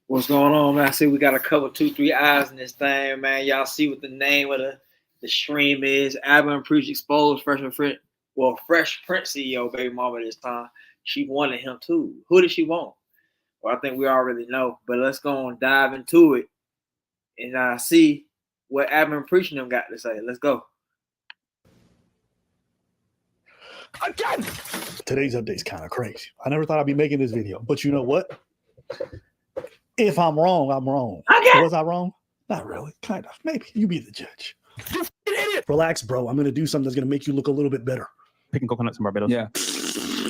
What's going on, man? I see we got a couple, 2, 3 eyes in this thing, man. Y'all see what the name of the stream is. Album Preach Exposed, Fresh Prince CEO, baby mama this time. She wanted him too. Who did she want? Well, I think we already know, but let's go and dive into it and see what Album Preaching them got to say. Let's go. Again! Today's update's kind of crazy. I never thought I'd be making this video, but you know what? If I'm wrong, I'm wrong. Okay. Was I wrong? Not really. Kind of. Maybe. You be the judge. You idiot! Relax, bro. I'm going to do something that's going to make you look a little bit better. Picking coconuts in Barbados. Yeah.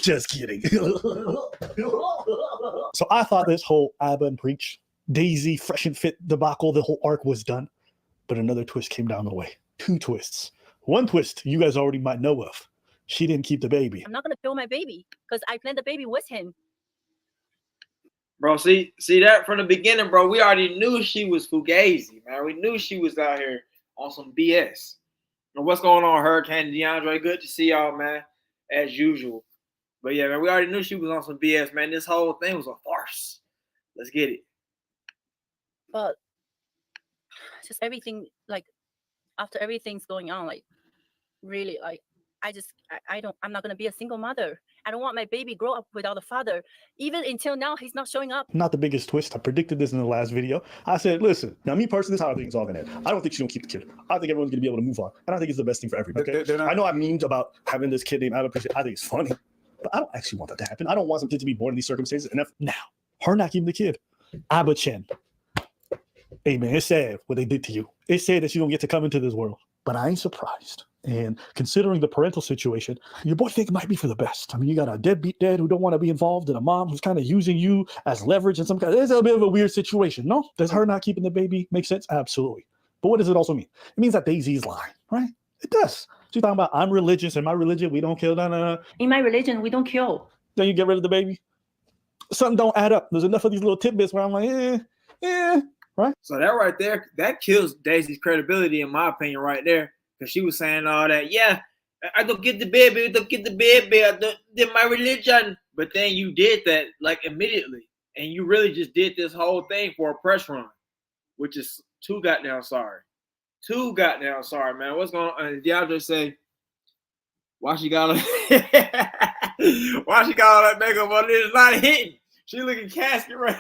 Just kidding. So I thought this whole Abba and Preach, Daisy, Fresh and Fit debacle, the whole arc was done. But another twist came down the way. 2 twists. One twist you guys already might know of. She didn't keep the baby. I'm not going to kill my baby because I planned the baby with him. Bro, see that from the beginning, bro. We already knew she was fugazi, man. We knew she was out here on some BS. And what's going on, Hurricane DeAndre? Good to see y'all, man, as usual. But yeah, man, we already knew she was on some BS, man. This whole thing was a farce. Let's get it. But just everything, like, after everything's going on, like, really, like, I'm not going to be a single mother. I don't want my baby grow up without a father. Even until now, he's not showing up. Not the biggest twist. I predicted this in the last video. I said, listen, now me personally, this is how I think it's all going to end. I don't think she's going to keep the kid. I think everyone's going to be able to move on. And I think it's the best thing for everybody. Okay? I know I memed about having this kid named Abba. I think it's funny. But I don't actually want that to happen. I don't want some kid to be born in these circumstances. And now, her not keeping the kid. Abba Chen. Hey, man, it's sad what they did to you. It's sad that you don't get to come into this world. But I ain't surprised. And considering the parental situation, your boy think it might be for the best. I mean, you got a deadbeat dad who don't want to be involved and a mom who's kind of using you as leverage and some kind of, it's a bit of a weird situation, no? Does her not keeping the baby make sense? Absolutely. But what does it also mean? It means that Daisy's lying, right? It does. She's talking about, I'm religious. In my religion, we don't kill, In my religion, we don't kill. Then you get rid of the baby? Something don't add up. There's enough of these little tidbits where I'm like, right? So that right there, that kills Daisy's credibility, in my opinion, right there. Because she was saying all that, yeah, I don't get the baby, I don't get my religion. But then you did that, like, immediately. And you really just did this whole thing for a press run, which is too goddamn sorry. Too goddamn sorry, man. What's going on? And DeAndre say, why she got all that makeup on? It's not hitting. She looking casket ready.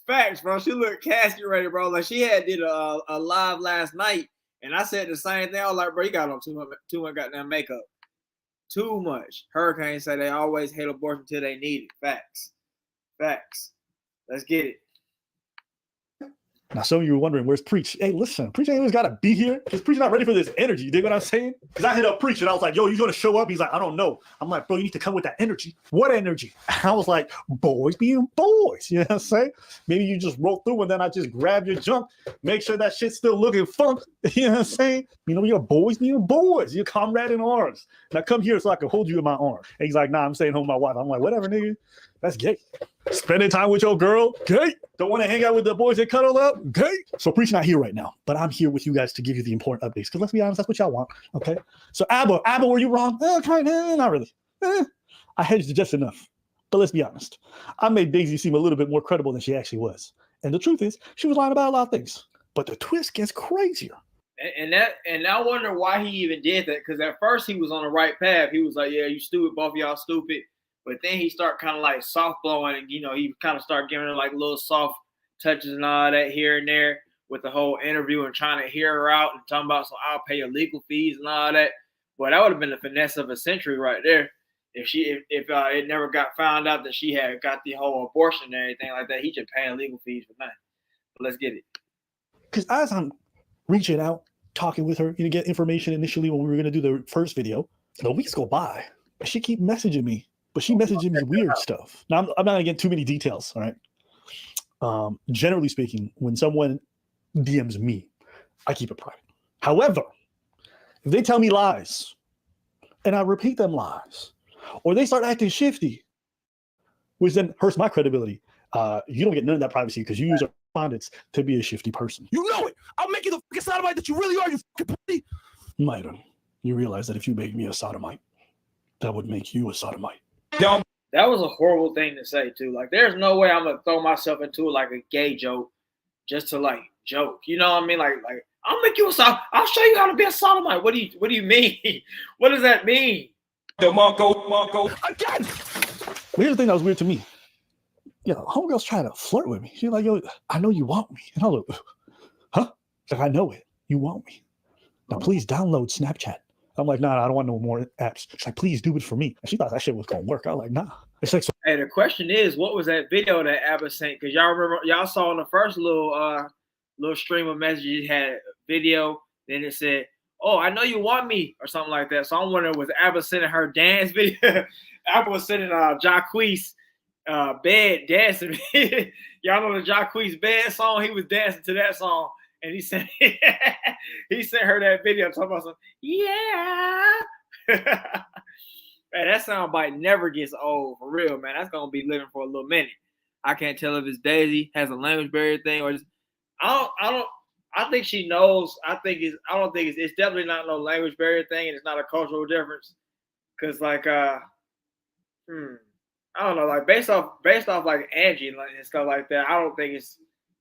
Facts, bro. She looked casket ready, bro. Like, she did a live last night. And I said the same thing. I was like, bro, you got on too much goddamn makeup. Too much. Hurricane say they always hate abortion until they need it. Facts. Facts. Let's get it. Now, some of you were wondering, where's Preach? Hey, listen, Preach ain't always got to be here because Preach not ready for this energy. You dig what I'm saying? Because I hit up Preach and I was like, yo, you going to show up? He's like, I don't know. I'm like, bro, you need to come with that energy. What energy? I was like, boys being boys. You know what I'm saying? Maybe you just roll through and then I just grab your junk, make sure that shit's still looking funk. You know what I'm saying? You know, you're boys being boys. You're comrade in arms. Now come here so I can hold you in my arm. And he's like, nah, I'm staying home with my wife. I'm like, whatever, nigga. That's gay. Spending time with your girl, gay. Don't want to hang out with the boys that cuddle up, gay. So Preach not here right now, but I'm here with you guys to give you the important updates. Because let's be honest, that's what y'all want, okay? So Abba, were you wrong? Not really. I hedged just enough. But let's be honest. I made Daisy seem a little bit more credible than she actually was. And the truth is, she was lying about a lot of things. But the twist gets crazier. And I wonder why he even did that. Because at first he was on the right path. He was like, yeah, you stupid, both of y'all stupid. But then he started kind of like soft blowing, and he kind of started giving her like little soft touches and all that here and there with the whole interview and trying to hear her out and talking about, so I'll pay your legal fees and all that. But that would have been the finesse of a century right there. If it never got found out that she had got the whole abortion and everything like that, he should pay legal fees for nothing. But let's get it. Because as I'm reaching out, talking with her, to get information initially when we were going to do the first video, the weeks go by. She keep messaging me. But she messaging me weird stuff. Now, I'm not going to get too many details, all right? Generally speaking, when someone DMs me, I keep it private. However, if they tell me lies, and I repeat them lies, or they start acting shifty, which then hurts my credibility, you don't get none of that privacy because you use our correspondence to be a shifty person. You know it. I'll make you the fucking sodomite that you really are, you fucking pussy. Myron, you realize that if you made me a sodomite, that would make you a sodomite. That That was a horrible thing to say too. Like, there's no way I'm gonna throw myself into like a gay joke just to like joke. You know what I mean? Like I'll make you a sodomite. I'll show you how to be a sodomite. What do you mean? What does that mean? Marco again. Here's the thing that was weird to me. Yeah, homegirl's trying to flirt with me. She's like, yo, I know you want me. And I was like, huh? She's like, I know it. You want me. Now please download Snapchat. I'm like, nah, I don't want no more apps. She's like, please do it for me. And she thought that shit was gonna work. I was like, nah. It's like, so Hey, the question is, what was that video that Abba sent? Because y'all remember, y'all saw in the first little stream of messages, it had a video, then it said, oh, I know you want me, or something like that. So I'm wondering, was Abba sending her dance video? Abba was sending Jacquees bed dancing. Y'all know the Jacquees bed song? He was dancing to that song. And he sent her that video talking about something. Yeah. Man, that soundbite never gets old, for real, man. That's gonna be living for a little minute. I can't tell if it's Daisy has a language barrier thing or just I think she knows. It's definitely not no language barrier thing, and it's not a cultural difference. Cause like I don't know, like based off like Angie and stuff like that, I don't think it's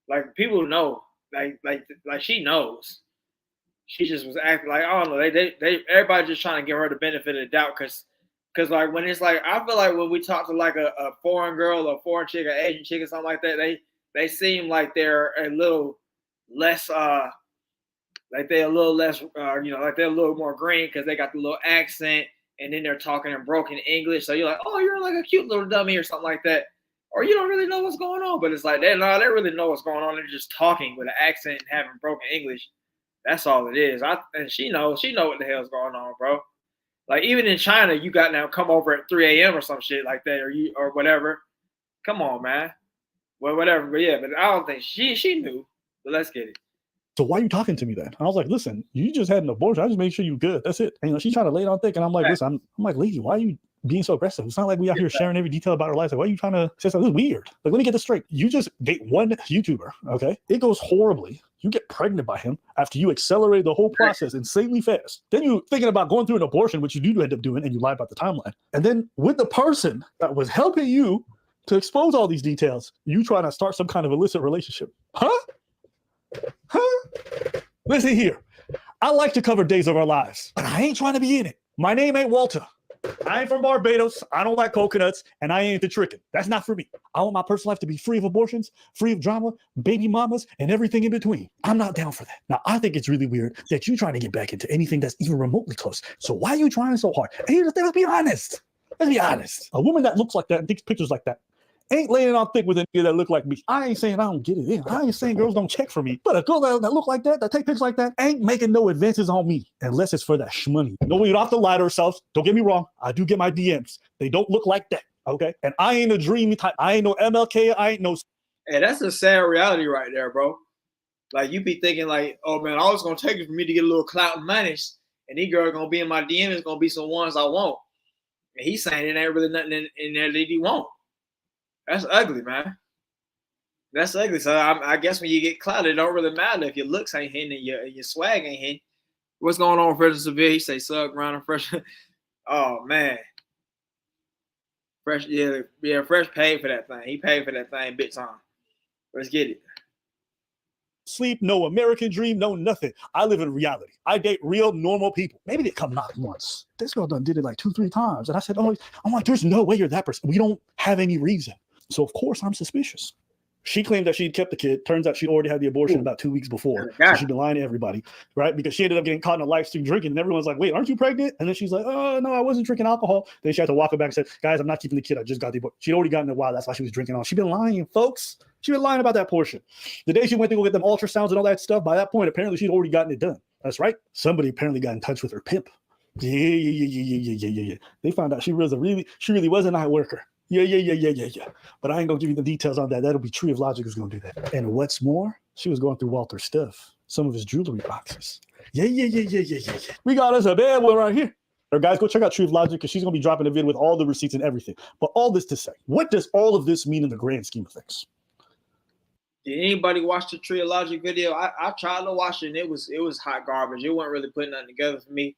like people know. Like she knows. She just was acting like, I don't know. They everybody just trying to give her the benefit of the doubt because like when it's like, I feel like when we talk to like a foreign girl or foreign chick or Asian chick or something like that, they seem like they're a little less like they're a little less like they're a little more green because they got the little accent and then they're talking in broken English. So you're like, oh, you're like a cute little dummy or something like that. Or you don't really know what's going on, but it's like they really know what's going on. They're just talking with an accent and having broken English. That's all it is. And she knows what the hell's going on, bro. Like even in China, you got now come over at 3 a.m. or some shit like that, or whatever. Come on, man. Well, whatever. But yeah, but I don't think she knew. But let's get it. so why are you talking to me then? I was like, listen, you just had an abortion. I just made sure you're good. That's it. And she's trying to lay it on thick, and I'm like, listen, I'm like, lady, why are you being so aggressive? It's not like we out here sharing every detail about our lives. Like, why are you trying to say something? This is weird. Like, let me get this straight. You just date one YouTuber, okay? It goes horribly. You get pregnant by him after you accelerate the whole process insanely fast. Then you thinking about going through an abortion, which you do end up doing, and you lie about the timeline. And then with the person that was helping you to expose all these details, you trying to start some kind of illicit relationship. Huh? Listen here. I like to cover days of our lives, but I ain't trying to be in it. My name ain't Walter. I ain't from Barbados. I don't like coconuts, and I ain't the tricking. That's not for me. I want my personal life to be free of abortions, free of drama, baby mamas, and everything in between. I'm not down for that. Now, I think it's really weird that you're trying to get back into anything that's even remotely close. So why are you trying so hard? And here's the thing, let's be honest. Let's be honest. A woman that looks like that and takes pictures like that ain't laying it on thick with a nigga that look like me. I ain't saying I don't get it in. I ain't saying girls don't check for me. But a girl that look like that take pictures like that, ain't making no advances on me unless it's for that shmoney. No, we don't have to lie to ourselves. Don't get me wrong. I do get my DMs. They don't look like that, okay? And I ain't a dreamy type. I ain't no MLK. I ain't no... Hey, that's a sad reality right there, bro. Like, you be thinking like, oh, man, all it's going to take is for me to get a little clout and money, and these girls going to be in my DM. It's going to be some ones I want. And he's saying it ain't really nothing in there that he won't. That's ugly, man. That's ugly. So I guess when you get clouded, it don't really matter if your looks ain't hitting and your swag ain't hitting. What's going on, FreshPrinceCeo? He say, "Sug around and Fresh." Oh man, Fresh, yeah, Fresh paid for that thing. He paid for that thing big time. Let's get it. Sleep, no American dream, no nothing. I live in reality. I date real normal people. Maybe they come knock once. This girl done did it like 2-3 times. And I said, oh, I'm like, there's no way you're that person. We don't have any reason. So of course I'm suspicious. She claimed that she'd kept the kid. Turns out she already had the abortion about 2 weeks before. So she'd been lying to everybody, right? Because she ended up getting caught in a live stream drinking, and everyone's like, wait, aren't you pregnant? And then she's like, oh, no, I wasn't drinking alcohol. Then she had to walk her back and said, guys, I'm not keeping the kid. I just got the abortion. She'd already gotten it while. That's why she was drinking on. She'd been lying, folks. She'd been lying about that portion. The day she went to go get them ultrasounds and all that stuff, by that point, apparently she'd already gotten it done. That's right. Somebody apparently got in touch with her pimp. Yeah. They found out she really was a night worker. Yeah. But I ain't gonna give you the details on that. That'll be Tree of Logic who's gonna do that. And what's more, she was going through Walter's stuff, some of his jewelry boxes. Yeah. We got us a bad one right here. Or guys, go check out Tree of Logic because she's gonna be dropping a vid with all the receipts and everything. But all this to say, what does all of this mean in the grand scheme of things? Did anybody watch the Tree of Logic video? I tried to watch it and it was hot garbage. It wasn't really putting nothing together for me.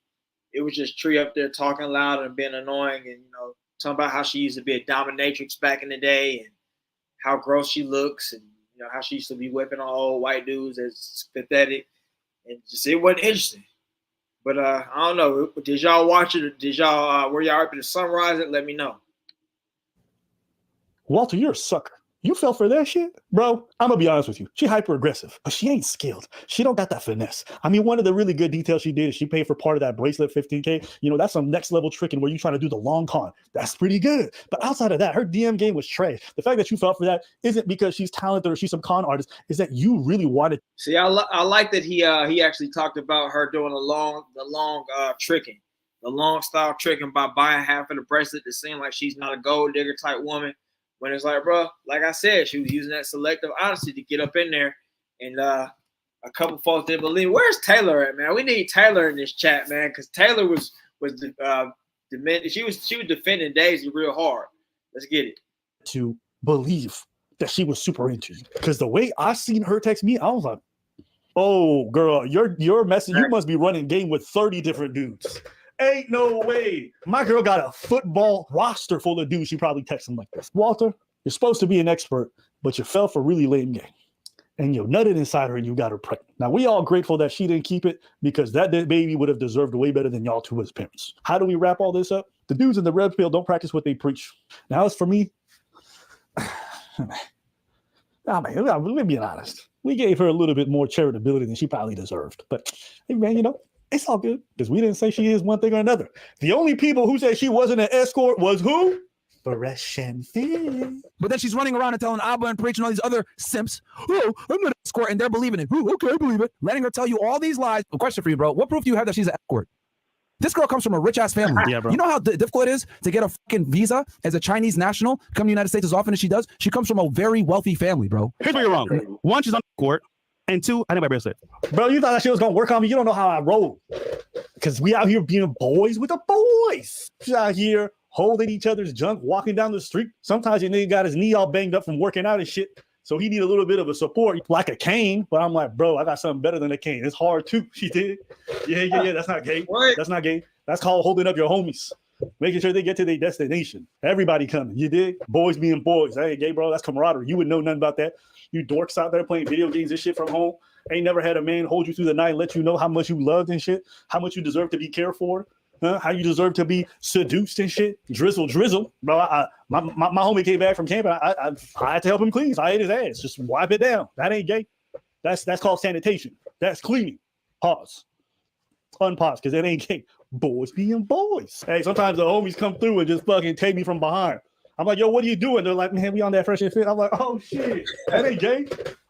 It was just Tree up there talking loud and being annoying and talking about how she used to be a dominatrix back in the day and how gross she looks, and how she used to be whipping on old white dudes as pathetic, and just it wasn't interesting. But I don't know. Did y'all watch it? Or did y'all were y'all able to summarize it? Let me know. Walter, you're a sucker. You fell for that shit? Bro, I'm going to be honest with you. She hyper aggressive, but she ain't skilled. She don't got that finesse. I mean, one of the really good details she did is she paid for part of that bracelet, $15K. That's some next level tricking where you're trying to do the long con. That's pretty good. But outside of that, her DM game was trash. The fact that you fell for that isn't because she's talented or she's some con artist. Is that you really wanted. See, I like that he actually talked about her doing the long tricking, the long style tricking by buying half of the bracelet to seem like she's not a gold digger type woman. When it's like, bro, like I said, she was using that selective honesty to get up in there, and a couple folks didn't believe. Where's Taylor at, man? We need Taylor in this chat, man, because Taylor was she was defending Daisy real hard. Let's get it. To believe that she was super into you, because the way I seen her text me, I was like, oh, girl, your message, you must be running game with 30 different dudes. Ain't no way. My girl got a football roster full of dudes. She probably texts him like this. Walter, you're supposed to be an expert, but you fell for really lame game. And you nutted inside her and you got her pregnant. Now, we all grateful that she didn't keep it because that baby would have deserved way better than y'all two as parents. How do we wrap all this up? The dudes in the red pill don't practice what they preach. Now, as for me, we're being honest. We gave her a little bit more charitability than she probably deserved. But, hey, man, it's all good because we didn't say she is one thing or another. The only people who said she wasn't an escort was who? Fresh and Fit. But then she's running around and telling Abba and Preach and all these other simps, oh, I'm an escort, and they're believing it. Oh, okay, I believe it. Letting her tell you all these lies. A question for you, bro. What proof do you have that she's an escort? This girl comes from a rich-ass family. Yeah, bro. You know how difficult it is to get a fucking visa as a Chinese national, come to the United States as often as she does? She comes from a very wealthy family, bro. Here's where you're wrong. One, she's on the court. And two, I didn't buy bracelet. Bro, you thought that shit was going to work on me? You don't know how I roll. Because we out here being boys with the boys. She's out here holding each other's junk, walking down the street. Sometimes your nigga got his knee all banged up from working out and shit. So he need a little bit of a support, like a cane. But I'm like, bro, I got something better than a cane. It's hard too. She did. Yeah. That's not gay. What? That's not gay. That's called holding up your homies. Making sure they get to their destination. Everybody coming. You dig? Boys being boys. That ain't gay, bro. That's camaraderie. You would know nothing about that. You dorks out there playing video games and shit from home. Ain't never had a man hold you through the night and let you know how much you loved and shit. How much you deserve to be cared for. How you deserve to be seduced and shit. Drizzle. Bro, my homie came back from camp. I had to help him clean. So I ate his ass. Just wipe it down. That ain't gay. That's called sanitation. That's cleaning. Pause. Unpause, because it ain't gay. Boys being boys. Hey, sometimes the homies come through and just fucking take me from behind. I'm like, yo, what are you doing? They're like, man, we on that Fresh and Fit. I'm like, oh shit, that ain't gay.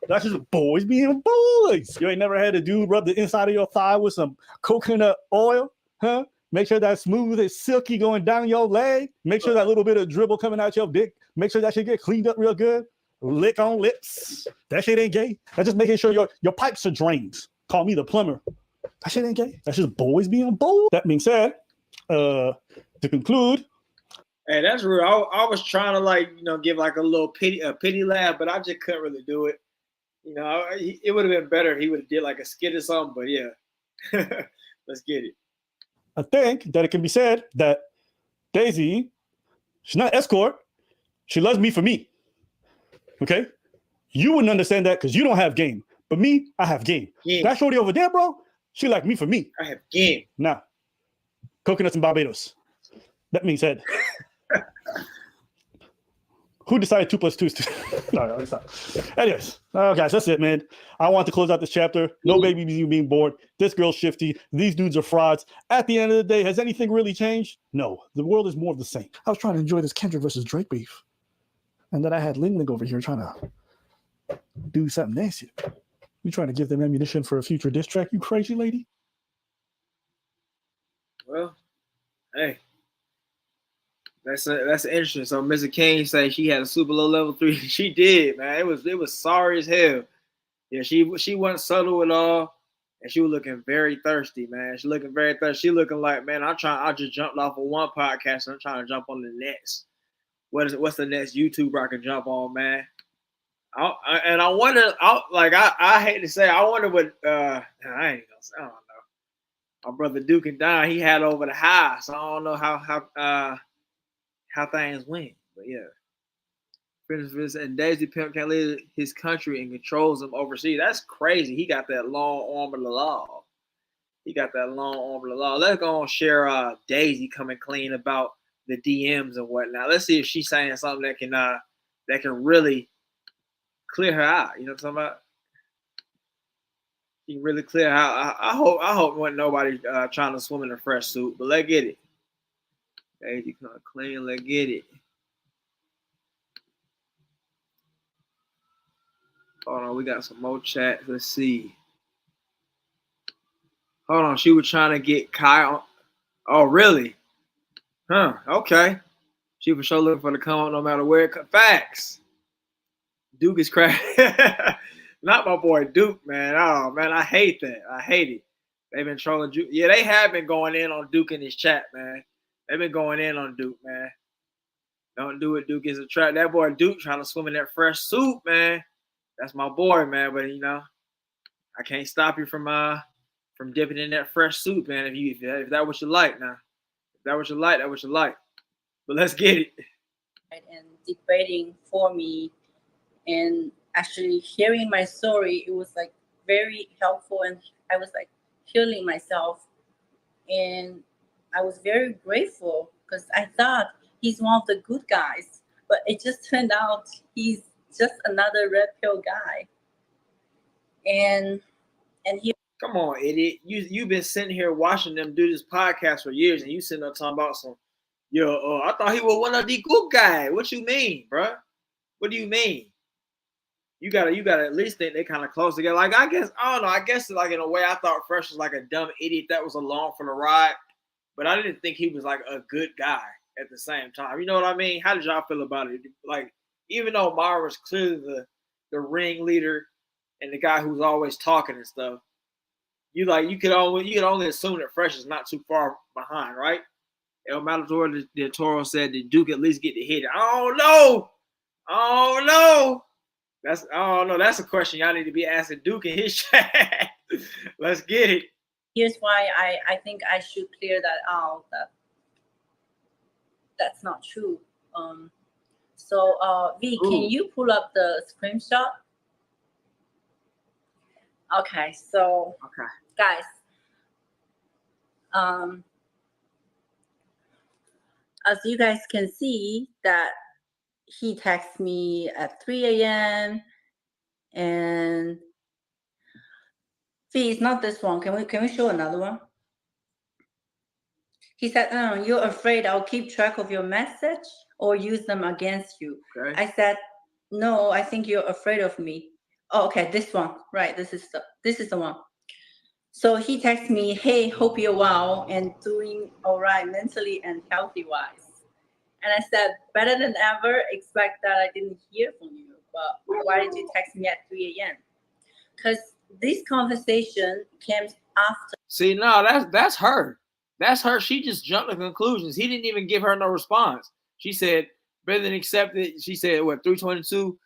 That's just boys being boys. You ain't never had a dude rub the inside of your thigh with some coconut oil, huh? Make sure that's smooth and silky going down your leg. Make sure that little bit of dribble coming out your dick. Make sure that shit get cleaned up real good. Lick on lips. That shit ain't gay. That's just making sure your pipes are drained. Call me the plumber. That shit ain't gay. That's just boys being boys. That being said, to conclude. Hey, that's real. I was trying to give like a little pity laugh, but I just couldn't really do it. It would have been better if he would have did like a skit or something. But yeah, let's get it. I think that it can be said that Daisy, she's not an escort. She loves me for me. Okay? You wouldn't understand that because you don't have game. But me, I have game. That shorty over there, bro, she like me for me. I have game. Now, coconuts and Barbados. That being said, who decided 2 + 2 is 2? No, stop. Anyways, guys, that's it, man. I want to close out this chapter. No baby being born. This girl's shifty. These dudes are frauds. At the end of the day, has anything really changed? No. The world is more of the same. I was trying to enjoy this Kendrick versus Drake beef. And then I had Ling Ling over here trying to do something nasty. You trying to give them ammunition for a future diss track, you crazy lady? Well, hey. That's interesting. So Mr. King say she had a super low level 3. She did, man. It was sorry as hell. Yeah, she wasn't subtle at all, and she was looking very thirsty, man. She looking very thirsty. She looking like, man, I just jumped off of one podcast and I'm trying to jump on the next. What's the next YouTuber I can jump on, man? I wonder. I hate to say, I wonder what. I ain't gonna say. I don't know. My brother Duke and Don, he had over the high, so I don't know how how things went. But yeah. And Daisy Pimp can't leave his country and controls him overseas. That's crazy. He got that long arm of the law. He got that long arm of the law. Let's go and share Daisy coming clean about the DMs and whatnot. Let's see if she's saying something that can really clear her out. You know what I'm talking about? She can really clear her out. I hope wasn't nobody trying to swim in a fresh suit, but let's get it. Daisy coming clean. Let's get it. Hold on, we got some more chat. Let's see. Hold on, she was trying to get Kyle. Oh, really? Huh? Okay. She for sure looking for the come up no matter where. Facts. Duke is crashing. Not my boy Duke, man. Oh man, I hate that. I hate it. They've been trolling Duke. Yeah, they have been going in on Duke in his chat, man. They've been going in on Duke, man. Don't do it, Duke is a trap. That boy Duke trying to swim in that fresh suit, man. That's my boy, man. But you know, I can't stop you from dipping in that fresh suit, man. If that what you like, now. If that what you like, that what you like. But let's get it. And debating for me, and actually hearing my story, it was like very helpful, and I was like healing myself, and I was very grateful because I thought he's one of the good guys, but it just turned out he's just another red pill guy. And he Come on, idiot. You've been sitting here watching them do this podcast for years, and you sitting there talking about some, I thought he was one of the good guys. What you mean, bro? What do you mean? You gotta at least think they kind of close together. Like, I don't know. I guess like in a way I thought Fresh was like a dumb idiot that was along for the ride, but I didn't think he was like a good guy at the same time. You know what I mean? How did y'all feel about it? Like, even though Mara was clearly the ringleader and the guy who's always talking and stuff, you could only assume that Fresh is not too far behind, right? El Matador de Toro said that Duke at least get to hit it. I don't know. That's a question y'all need to be asking Duke in his chat. Let's get it. Here's why I think I should clear that out. That's not true. V, can you pull up the screenshot? Okay, so guys, as you guys can see that he texted me at 3 a.m. and V, it's not this one. Can we show another one? He said, "Oh, you're afraid I'll keep track of your message or use them against you." Okay. I said, "No, I think you're afraid of me." Oh, okay, this one, right? This is the one. So he texted me, "Hey, hope you're well and doing all right mentally and healthy wise." And I said, "Better than ever. Expect that I didn't hear from you, but why did you text me at 3 a.m.?" Because this conversation came after. See, no, that's her. That's her. She just jumped to conclusions. He didn't even give her no response. She said, better than accepted. She said, what, 322?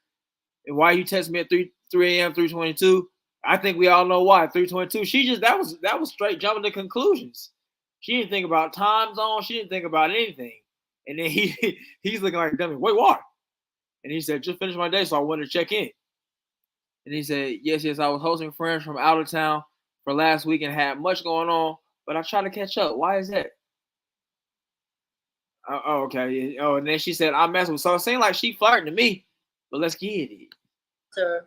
And why you text me at 3 a.m., 322? I think we all know why. 322. She just that was straight jumping to conclusions. She didn't think about time zone. She didn't think about anything. And then he's looking like a dummy. Wait, what? And he said, just finished my day, so I wanted to check in. And he said, yes, I was hosting friends from out of town for last week and had much going on, but I tried to catch up. Why is that? Oh, okay. Oh, and then she said, I'm messing with. So it seemed like she flirting to me, but let's get it. So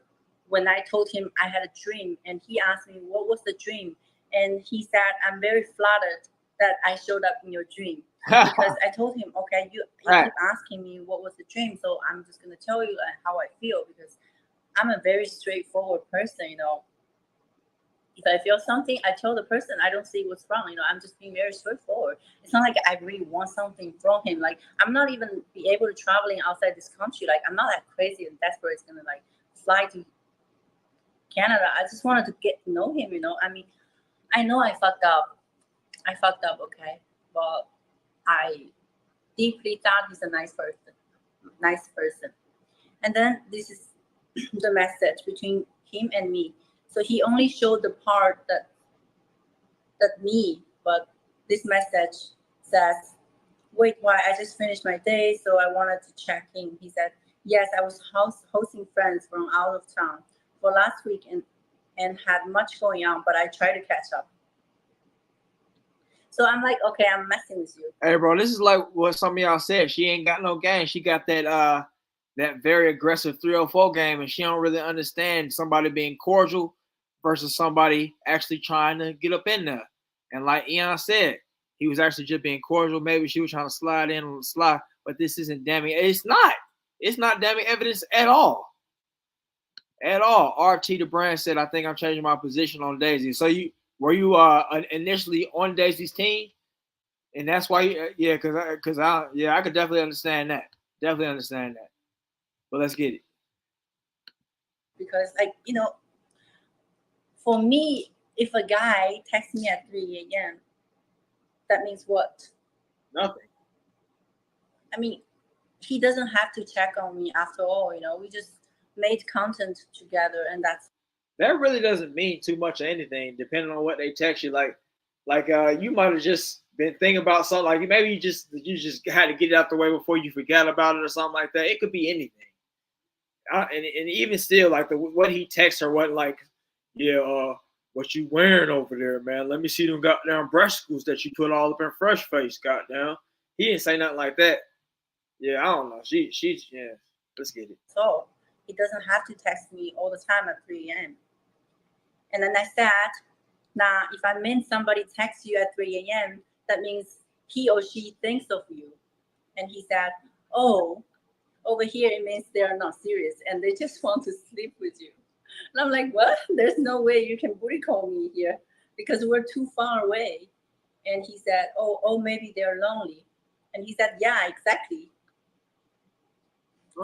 when I told him I had a dream, and he asked me, what was the dream? And he said, I'm very flattered that I showed up in your dream. Because I told him, okay, you keep asking me what was the dream, so I'm just going to tell you how I feel, because I'm a very straightforward person, If I feel something, I tell the person. I don't see what's wrong, I'm just being very straightforward. It's not like I really want something from him. Like, I'm not even be able to traveling outside this country. Like, I'm not that crazy and desperate. It's going to, fly to Canada. I just wanted to get to know him, I mean, I know I fucked up, okay? But I deeply thought he's a nice person. And then this is the message between him and me. So he only showed the part that me, but this message says, wait, why? I just finished my day, so I wanted to check in. He said, yes, I was hosting friends from out of town for last week and had much going on, but I tried to catch up. So I'm like, okay, I'm messing with you. Hey, bro, this is like what some of y'all said. She ain't got no game. She got that very aggressive 304 game, and she don't really understand somebody being cordial versus somebody actually trying to get up in there. And like Eon said, he was actually just being cordial. Maybe she was trying to slide in on the slide, but this isn't damning. It's not. It's not damning evidence at all. At all. RT the brand said, I think I'm changing my position on Daisy. So were you initially on Daisy's team? And that's why, I could definitely understand that. Definitely understand that. But let's get it. Because, like, for me, if a guy texts me at 3 a.m., that means what? Nothing. I mean, he doesn't have to check on me after all. We just made content together, and that really doesn't mean too much of anything, depending on what they text you. Like you might have just been thinking about something. Like maybe you just had to get it out the way before you forgot about it or something like that. It could be anything. And even still, like what he texts her, what like, what you wearing over there, man? Let me see them goddamn breasticles that you put all up in Fresh Face, goddamn. He didn't say nothing like that. Yeah, I don't know. She's let's get it. So he doesn't have to text me all the time at 3 a.m. And then I said, now, if I mean somebody texts you at 3 a.m., that means he or she thinks of you. And he said, oh, over here it means they are not serious and they just want to sleep with you. And I'm like, what? There's no way you can booty call me here because we're too far away. And he said, oh, maybe they're lonely. And he said, yeah, exactly.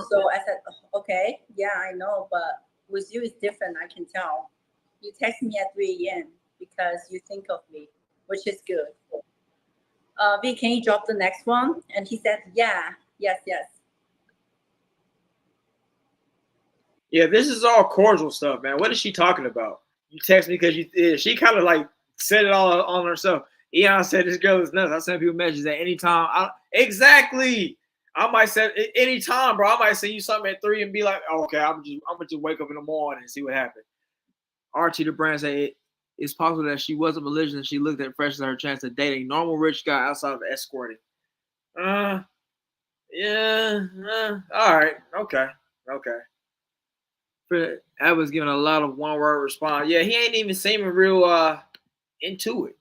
So I said, okay, yeah, I know, but with you it's different, I can tell. You text me at 3 a.m. because you think of me, which is good. V, can you drop the next one? And he said, yeah, yes. Yeah, this is all cordial stuff, man. What is she talking about? You text me because she kind of like said it all on herself. Eon said this girl is nuts. I send people messages at any time. Exactly. I might send any time, bro. I might send you something at 3 and be like, okay, I'm gonna just wake up in the morning and see what happens. Archie the brand said it's possible that she wasn't malicious and she looked at Fresh as her chance to date a normal rich guy outside of escorting. All right, okay. I was giving a lot of one-word response. Yeah, he ain't even seeming real into it.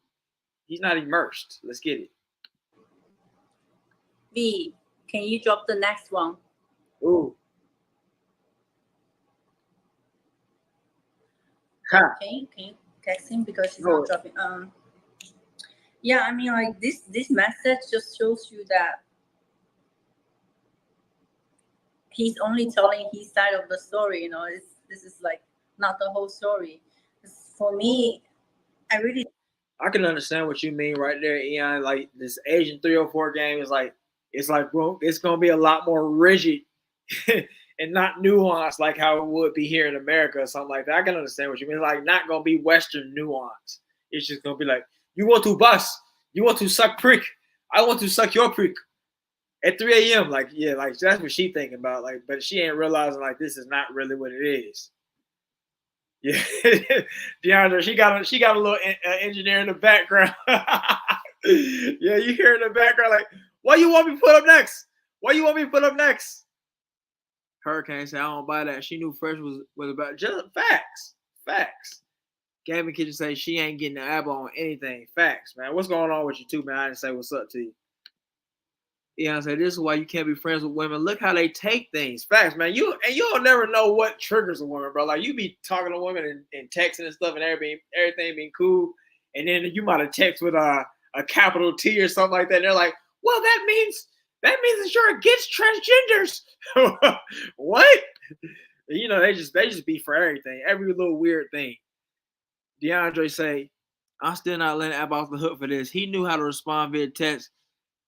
He's not immersed. Let's get it. V, can you drop the next one? Ooh. Can you text him because he's not dropping? Yeah, I mean, like this message just shows you that he's only telling his side of the story. This is like not the whole story. For me, I can understand what you mean right there, Eon. Like this Asian 304 game is like, bro, it's gonna be a lot more rigid and not nuanced like how it would be here in America or something like that. I can understand what you mean. Like not gonna be Western nuance. It's just gonna be like, you want to bust, you want to suck prick, I want to suck your prick at 3 a.m. Like, yeah, like that's what she thinking about. Like, but she ain't realizing like this is not really what it is. Yeah, DeAndre, she got a little engineer in the background. Yeah, you hear in the background like, what you want me to put up next? What you want me to put up next? Hurricane said, I don't buy that. She knew Fresh was about just facts. Gavin Kitchen say she ain't getting the apple on anything. Facts, man. What's going on with you too, man? I didn't say what's up to you. Eon said, this is why you can't be friends with women. Look how they take things. Facts, man. You'll never know what triggers a woman, bro. Like you be talking to women and texting and stuff and everything being cool. And then you might have text with a capital T or something like that. And they're like, well, that means that you're against transgenders. What? They just be for everything. Every little weird thing. DeAndre say, I'm still not letting Abba off the hook for this. He knew how to respond via text.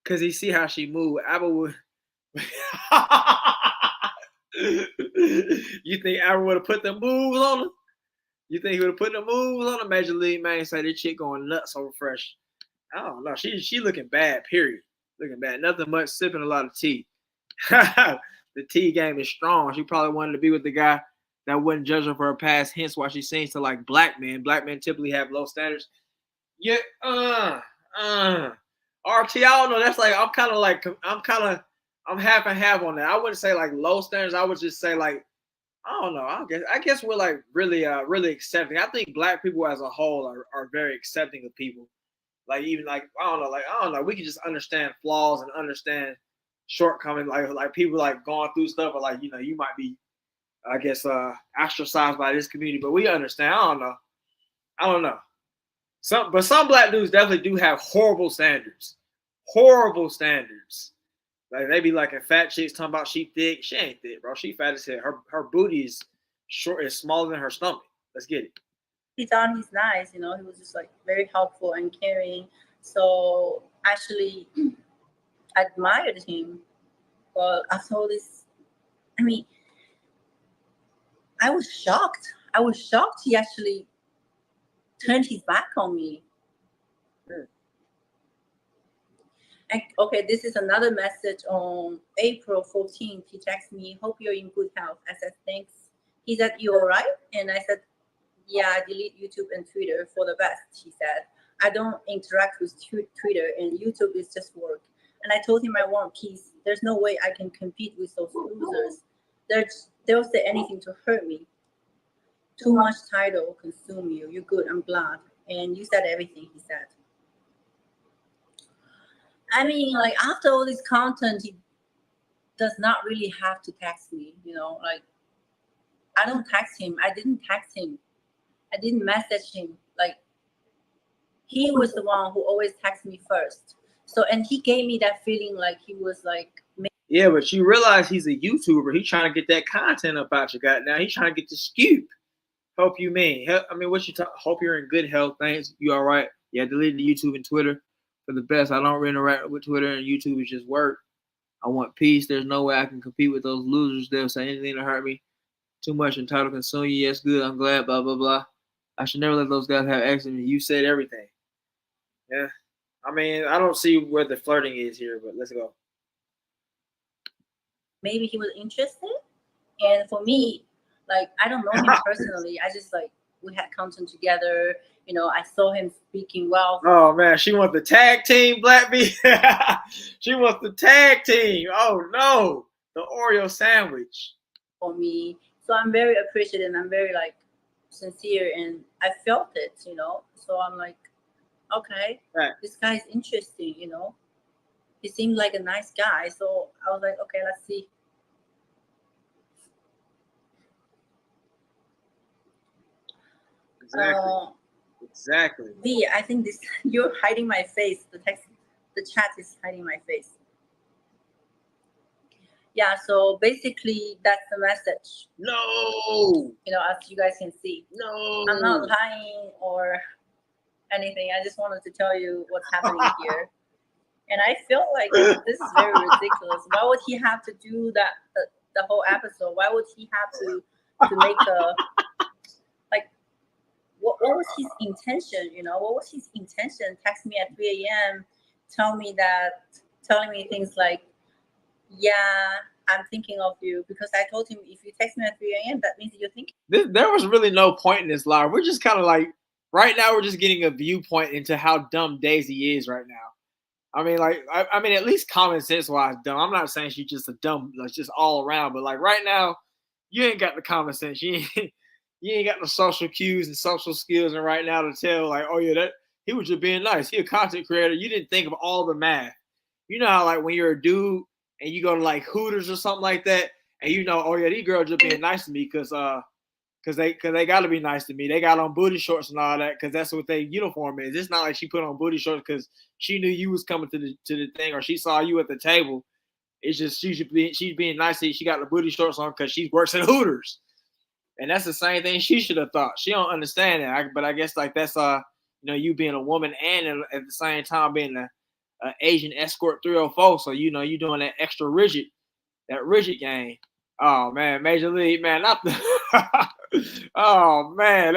Because he see how she moved. Abba would. You think Abba would have put the moves on her? You think he would have put the moves on her? Major League Man say this chick going nuts over Fresh. I don't know. She looking bad, period. Looking back, nothing much. Sipping a lot of tea. The tea game is strong. She probably wanted to be with the guy that wouldn't judge her for her past. Hence why she seems to like black men. Black men typically have low standards. Yeah. RT, I don't know. That's like I'm half and half on that. I wouldn't say like low standards. I would just say like I don't know. I guess we're like really accepting. I think black people as a whole are very accepting of people. Like even like I don't know. We can just understand flaws and understand shortcomings. Like people like going through stuff, or like you might be, I guess, ostracized by this community, but we understand. I don't know. Some black dudes definitely do have horrible standards. Horrible standards. Like they be like, fat chicks talking about she thick. She ain't thick, bro. She fat as hell. Her booty is short, is smaller than her stomach. Let's get it. He thought he's nice, he was just like very helpful and caring. So actually I admired him. But after all this, I mean, I was shocked. He actually turned his back on me. And, okay, this is another message on April 14th. He texted me, hope you're in good health. I said, thanks. He said, you all right? And I said, yeah, I delete YouTube and Twitter for the best, he said. I don't interact with Twitter, and YouTube is just work. And I told him I want peace. There's no way I can compete with those losers. They'll say anything to hurt me. Too much title consume you. You're good, I'm glad. And you said everything, he said. I mean, like, after all this content, he does not really have to text me, like, I don't text him. I didn't text him. I didn't message him. Like, he was the one who always texts me first. So, and he gave me that feeling like he was like, yeah, but you realize he's a YouTuber. He's trying to get that content up out your gut. Now he's trying to get the scoop. Hope you mean. I mean, what you talk? Hope you're in good health. Thanks. You all right? Yeah, deleted YouTube and Twitter for the best. I don't really interact with Twitter and YouTube. It's just work. I want peace. There's no way I can compete with those losers. They'll say anything to hurt me. Too much entitled consume you. Yes, good. I'm glad. Blah blah blah. I should never let those guys have access to me. You said everything. Yeah. I mean, I don't see where the flirting is here, but let's go. Maybe he was interested. And for me, like, I don't know him personally. I just, like, we had content together. I saw him speaking well. Oh, man. She wants the tag team, Black B. She wants the tag team. Oh, no. The Oreo sandwich. For me. So I'm very appreciative, and I'm very, like, sincere, and I felt it, So I'm like, okay, right. This guy is interesting, He seemed like a nice guy. So I was like, okay, let's see. Exactly. V, I think this you're hiding my face. The chat is hiding my face. Yeah, so basically that's the message. No. As you guys can see. No. I'm not lying or anything. I just wanted to tell you what's happening here. And I feel like this is very ridiculous. Why would he have to do that the whole episode? Why would he have to make a what was his intention? What was his intention? Text me at 3 a.m. telling me things like, yeah, I'm thinking of you, because I told him if you text me at 3 a.m., that means you're thinking. There was really no point in this live. We're just kind of like, right now, we're just getting a viewpoint into how dumb Daisy is right now. I mean, like, I mean, at least common sense wise, dumb. I'm not saying she's just a dumb, like, just all around, but like right now, you ain't got the common sense. You ain't got the social cues and social skills, and right now to tell, like, oh yeah, that he was just being nice. He a content creator. You didn't think of all the math. You know how, like, when you're a dude and you go to like Hooters or something like that, and oh yeah, these girls just being nice to me because they got to be nice to me. They got on booty shorts and all that because that's what their uniform is. It's not like she put on booty shorts because she knew you was coming to the thing, or she saw you at the table. It's just she's being nice to you. She got the booty shorts on because she works at Hooters. And that's the same thing she should have thought. She don't understand that. But I guess like that's you being a woman and at the same time being an Asian escort 304. So you doing that extra rigid game. Oh man, Major League, man, not the. Oh man.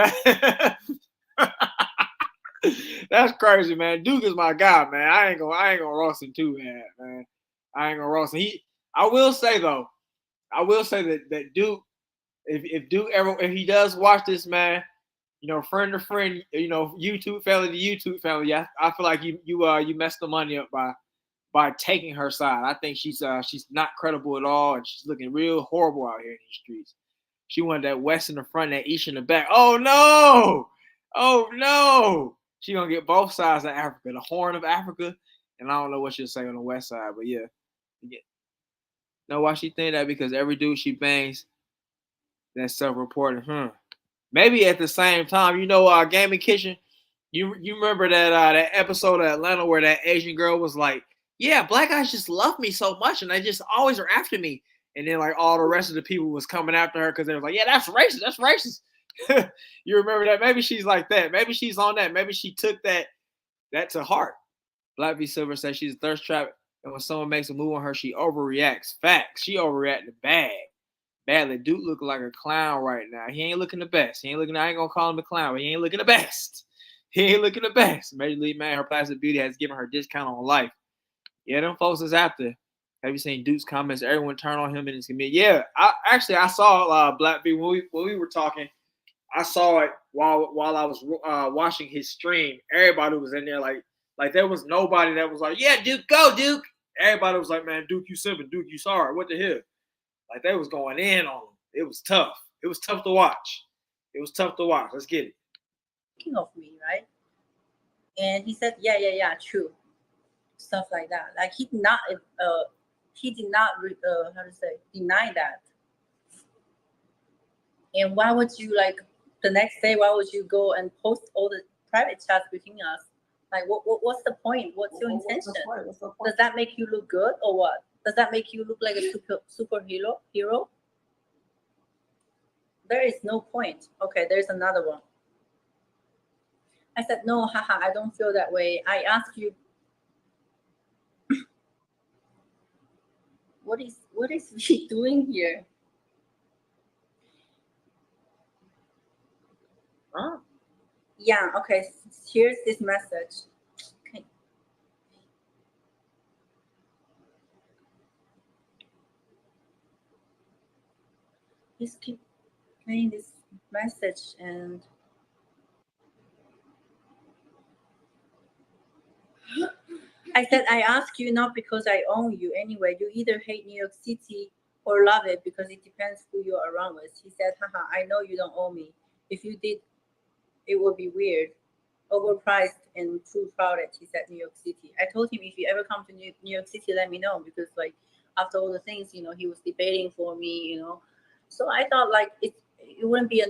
That's crazy, man. Duke is my guy, man. I ain't gonna roast him too, man. I ain't gonna roast him. I will say though, that Duke, if Duke ever, if he does watch this, man, you know, friend to friend, you know, YouTube family to YouTube family, I feel like you messed the money up by taking her side. I think she's not credible at all, and she's looking real horrible out here in these streets. She wanted that West in the front, that East in the back. Oh no! Oh no! She gonna get both sides of Africa, the Horn of Africa, and I don't know what she'll say on the West side, but yeah. Know why she think that? Because every dude she bangs, that's self-reported. Maybe at the same time, you know, Gaming Kitchen. You remember that episode of Atlanta where that Asian girl was like, "Yeah, black guys just love me so much, and they just always are after me." And then like all the rest of the people was coming after her because they was like, "Yeah, that's racist. That's racist." You remember that? Maybe she's like that. Maybe she's on that. Maybe she took that to heart. Black V Silver says she's a thirst trap, and when someone makes a move on her, she overreacts. Facts. She overreacted badly. Dude look like a clown right now. He ain't looking the best. I ain't gonna call him a clown, but he ain't looking the best. Major League Man, her plastic beauty has given her discount on life. Yeah, them folks is after. Have you seen Duke's comments? Everyone turn on him and his committee. Yeah, I saw Black B when we were talking. I saw it while I was watching his stream. Everybody was in there like there was nobody that was like, "Yeah, Duke, go Duke." Everybody was like, "Man, Duke, you simping. Duke, you sorry. What the hell?" Like they was going in on him. It was tough. It was tough to watch. Let's get it. Thinking of me, right? And he said, yeah, true. Stuff like that. Like he did not how to say, deny that. And why would you, like, the next day, why would you go and post all the private chats between us? Like, what's the point? What's your intention? Does that make you look good or what? Does that make you look like a superhero? There is no point. Okay, there's another one. I said, no, haha, I don't feel that way. I asked you, what is he doing here? Huh? Yeah, okay, here's this message. Okay. Just keep playing this message and I said, I ask you not because I own you anyway. You either hate New York City or love it because it depends who you're around with. He said, haha, I know you don't own me. If you did, it would be weird. Overpriced and too crowded, he said, New York City. I told him, if you ever come to New York City, let me know. Because, like, after all the things, you know, he was debating for me, you know. So I thought, like, it wouldn't be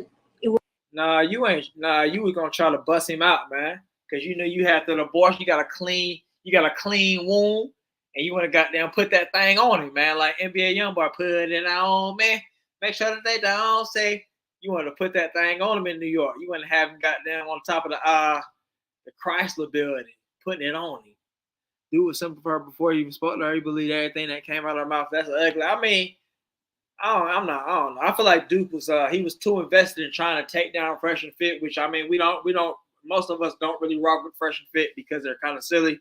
Nah, you were gonna try to bust him out, man. Cause you know you had the abortion, you got a clean wound, and you wanna goddamn put that thing on him, man. Like NBA Youngboy put it on, man. Make sure that they don't say you want to put that thing on him in New York. You want to have him goddamn on top of the Chrysler building, putting it on him. Dude was simple for her before he even spoke to her. He believed everything that came out of her mouth. That's ugly. I mean, I don't know. I feel like Duke was he was too invested in trying to take down Fresh and Fit, which I mean we don't most of us don't really rock with Fresh and Fit because they're kind of silly.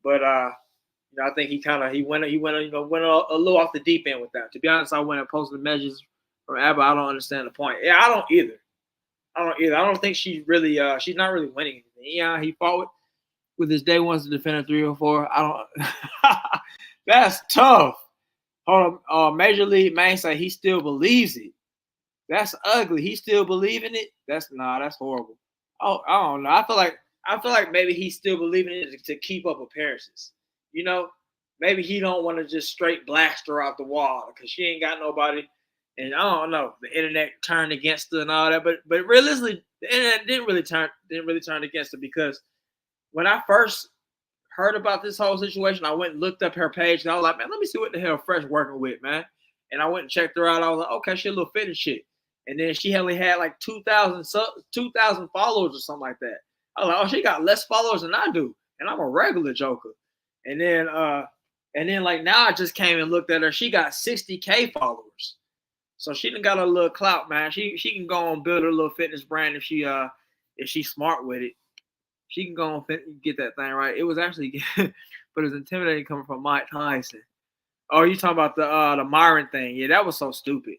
But you know, I think he went a little off the deep end with that. To be honest, I went and posted measures from Abba. I don't understand the point. Yeah, I don't either. I don't think she's really she's not really winning anything. Yeah, he fought with his day ones to defend a 304. I don't that's tough. Hold on, Major League Man say he still believes it. That's ugly. He still believing it. That's horrible. Oh, I don't know. I feel like maybe he's still believing it to keep up appearances. You know, maybe he don't want to just straight blast her out the wall because she ain't got nobody. And I don't know. The internet turned against her and all that, but realistically, the internet didn't really turn against her because when I first heard about this whole situation, I went and looked up her page and I was like, man, let me see what the hell Fresh working with, man. And I went and checked her out. I was like, okay, she a little fit and shit. And then she only had like 2,000 followers or something like that. I was like, oh, she got less followers than I do, and I'm a regular joker. And then like now I just came and looked at her. She got 60K followers, so she done got a little clout, man. She can go and build her little fitness brand if she's smart with it. She can go and get that thing right. It was actually, but it was intimidating coming from Mike Tyson. Oh, you talking about the Myron thing? Yeah, that was so stupid.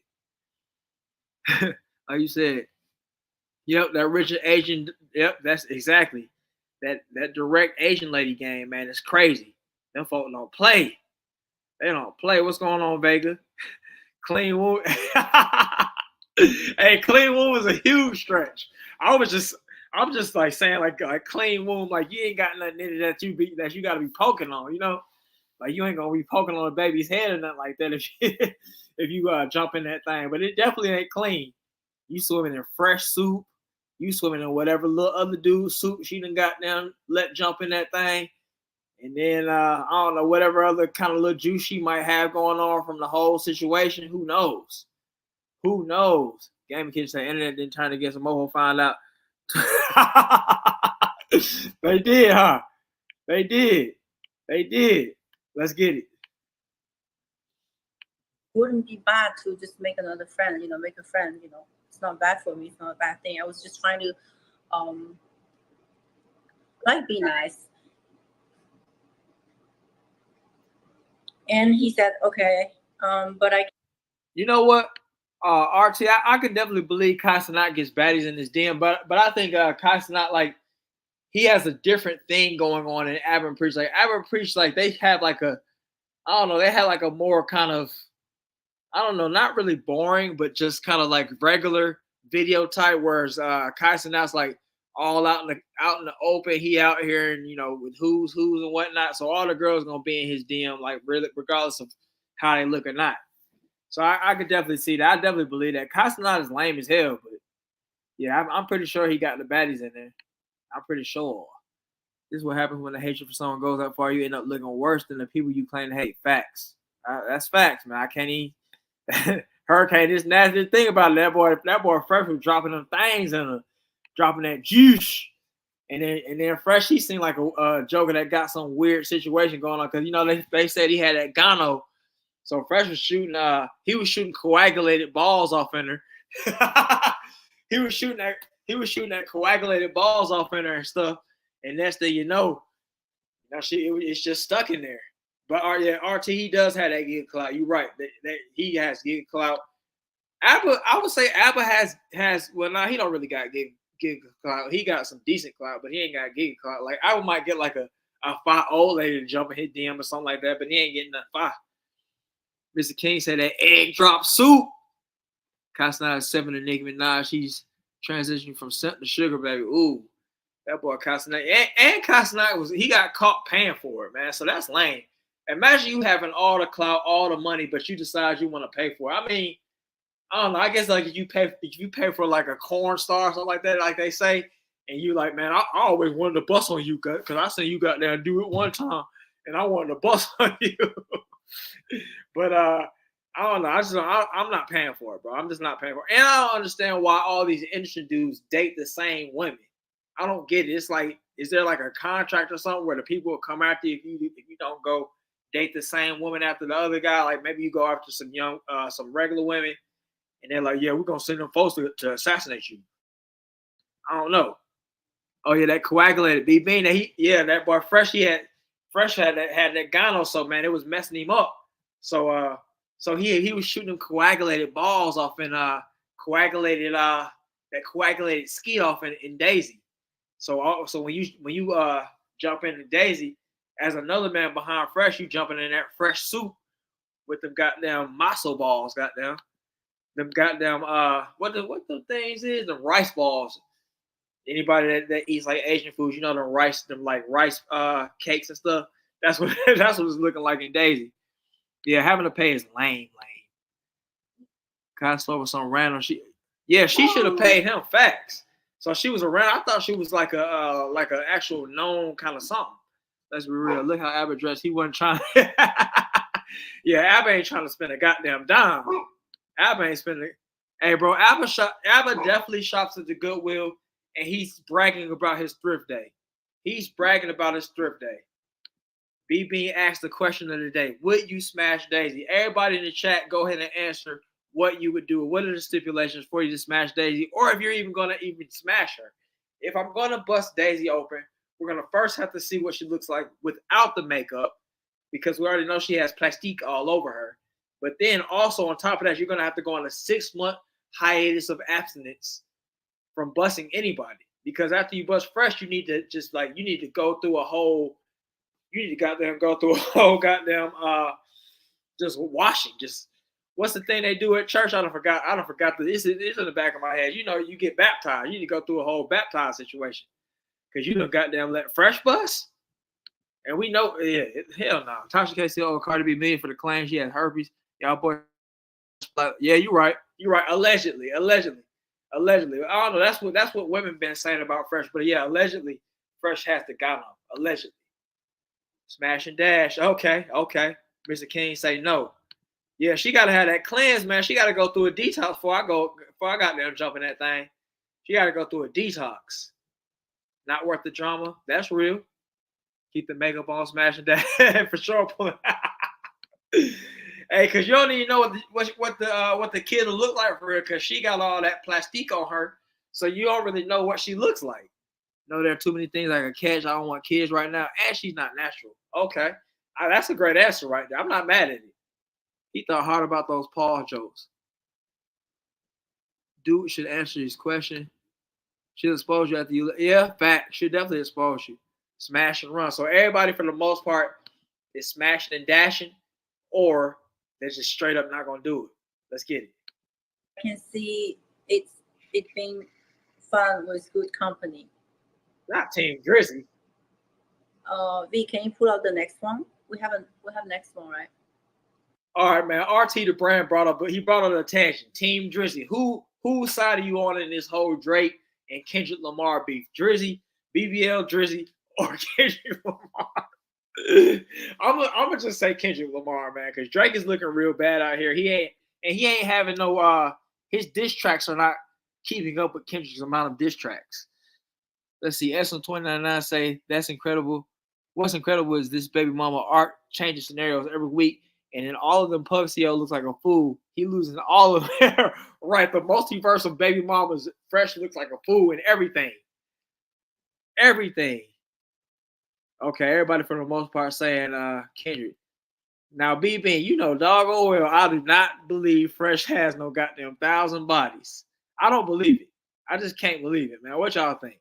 Like you said, yep, that Richard Asian. Yep, that's exactly that direct Asian lady game, man. It's crazy. Them folks don't play. They don't play. What's going on, Vega? Clean Woo. Hey, Clean Woo was a huge stretch. I'm just like saying like Clean Woo, like you ain't got nothing in it that you got to be poking on, you know. Like you ain't gonna be poking on a baby's head or nothing like that if you jump in that thing. But it definitely ain't clean. You swimming in fresh soup. You swimming in whatever little other dude's soup she done got down, let jump in that thing. And then I don't know, whatever other kind of little juice she might have going on from the whole situation. Who knows? Who knows? Gaming Kids say internet didn't turn against a mobile, find out. They did, huh? They did. They did. Let's get it. Wouldn't be bad to just make another friend, make a friend, It's not bad for me. It's not a bad thing. I was just trying to be nice. And he said, okay, but I. You know what, RT, I can definitely believe Kai Cenat gets baddies in his DM, but I think Kai Cenat, like, he has a different thing going on in Aber and Preach. Like Aber and Preach, like they have like a, I don't know, they had like a more kind of, I don't know, not really boring, but just kind of like regular video type. Whereas Kai Cenat's like all out in the open. He out here and with who's and whatnot. So all the girls gonna be in his DM, like really, regardless of how they look or not. So I could definitely see that. I definitely believe that. Kai Cenat is lame as hell, but yeah, I'm pretty sure he got the baddies in there. I'm pretty sure. This is what happens when the hatred for someone goes up far. You end up looking worse than the people you claim to hate. Facts. That's facts, man. I can't even. Hurricane, this nasty thing about it. That boy Fresh was dropping them things and dropping that juice. And then Fresh, he seemed like a joker that got some weird situation going on. Because, they said he had that gono. So Fresh was shooting, he was shooting coagulated balls off in her. He was shooting that coagulated balls off in her and stuff. And next thing you know, it's just stuck in there. But RT, he does have that gig clout. You're right. That he has gig clout. Abba, I would say Abba has well, now he don't really got gig clout. He got some decent clout, but he ain't got gig clout. Like Abba might get like a 5 old lady to jump and hit DM or something like that, but he ain't getting that 5. Mr. King said that egg drop soup. Kai Cenat is 7 to Nicki Minaj. He's transitioning from scent to sugar, baby. Ooh. That boy Kai Cenat. And Kai Cenat he got caught paying for it, man. So that's lame. Imagine you having all the clout, all the money, but you decide you want to pay for it. I mean, I don't know. I guess like if you pay for like a corn star or something like that, like they say, and you like, man, I always wanted to bust on you because I seen you got there and do it one time, and I wanted to bust on you. But I don't know. I'm not paying for it, bro. I'm just not paying for it. And I don't understand why all these industry dudes date the same women. I don't get it. It's like, is there like a contract or something where the people will come after you if you don't go date the same woman after the other guy? Like maybe you go after some regular women, and they're like, yeah, we're gonna send them folks to assassinate you. I don't know. Oh yeah, that coagulated B Bean. That boy Fresh had that gono, so man, it was messing him up. So he was shooting coagulated balls off in coagulated ski off in Daisy. So when you jump into Daisy as another man behind Fresh, you jumping in that fresh soup with them goddamn muscle balls, goddamn. Them goddamn what the things is, the rice balls. Anybody that eats like Asian foods, them rice cakes and stuff. That's what it's looking like in Daisy. Yeah, having to pay is lame. Kai Slow was some random. She should have paid him. Facts. So she was around. I thought she was like a actual known kind of something. Let's be real. Look how Abba dressed. He wasn't trying. Yeah, Abba ain't trying to spend a goddamn dime. Abba ain't spending. Hey, bro, Abba definitely shops at the Goodwill, and he's bragging about his thrift day. He's bragging about his thrift day. being asked the question of the day: would you smash Daisy? Everybody in the chat, go ahead and answer what you would do. What are the stipulations for you to smash Daisy, or if you're even gonna smash her? If I'm gonna bust Daisy open, we're gonna first have to see what she looks like without the makeup, because we already know she has plastique all over her. But then also on top of that, you're gonna have to go on a 6-month hiatus of abstinence from busting anybody. Because after you bust fresh, you need to go through a whole, goddamn just washing. Just what's the thing they do at church? I don't forgot. It's in the back of my head. You know, you get baptized. You need to go through a whole baptized situation. Because you done goddamn let fresh bust. And we know, hell no. Tasha K said, Cardi B million for the claim she had herpes. Y'all boy, yeah, you're right. Allegedly. I don't know. That's what women been saying about Fresh. But yeah, allegedly, Fresh has the gonorrhea. Allegedly. Smash and dash. Okay. Mr. King say no. Yeah, she gotta have that cleanse, man. She gotta go through a detox before I got there jumping that thing. She gotta go through a detox. Not worth the drama. That's real. Keep the makeup on, smash and dash for sure. Hey, cause you don't even know what the kid will look like for real, cause she got all that plastique on her, so you don't really know what she looks like. No, there are too many things I can catch. I don't want kids right now, and she's not natural. Okay, that's a great answer right there. I'm not mad at it. He thought hard about those Paul jokes. Dude should answer his question. Should expose you after you. Yeah, fact. Should definitely expose you. Smash and run. So everybody, for the most part, is smashing and dashing, or they're just straight up not gonna do it. Let's get it. I can see it being fun with good company. Not Team Drizzy. V, can you pull out the next one? We have next one, right? All right, man. RT the brand brought up a tangent. Team Drizzy. Whose side are you on in this whole Drake and Kendrick Lamar beef? Drizzy, BBL Drizzy, or Kendrick Lamar? I'm gonna just say Kendrick Lamar, man, because Drake is looking real bad out here. He ain't having no his diss tracks are not keeping up with Kendrick's amount of diss tracks. Let's see. SM299 say that's incredible. What's incredible is this baby mama art changing scenarios every week, and in all of them, FreshPrinceCeo looks like a fool. He losing all of them. Right, the multiverse of baby mamas, Fresh looks like a fool in everything. Everything. Okay, everybody for the most part saying Kendrick. Now, BB, you know, dog oil, I do not believe Fresh has no goddamn 1,000 bodies. I don't believe it. I just can't believe it, man. What y'all think?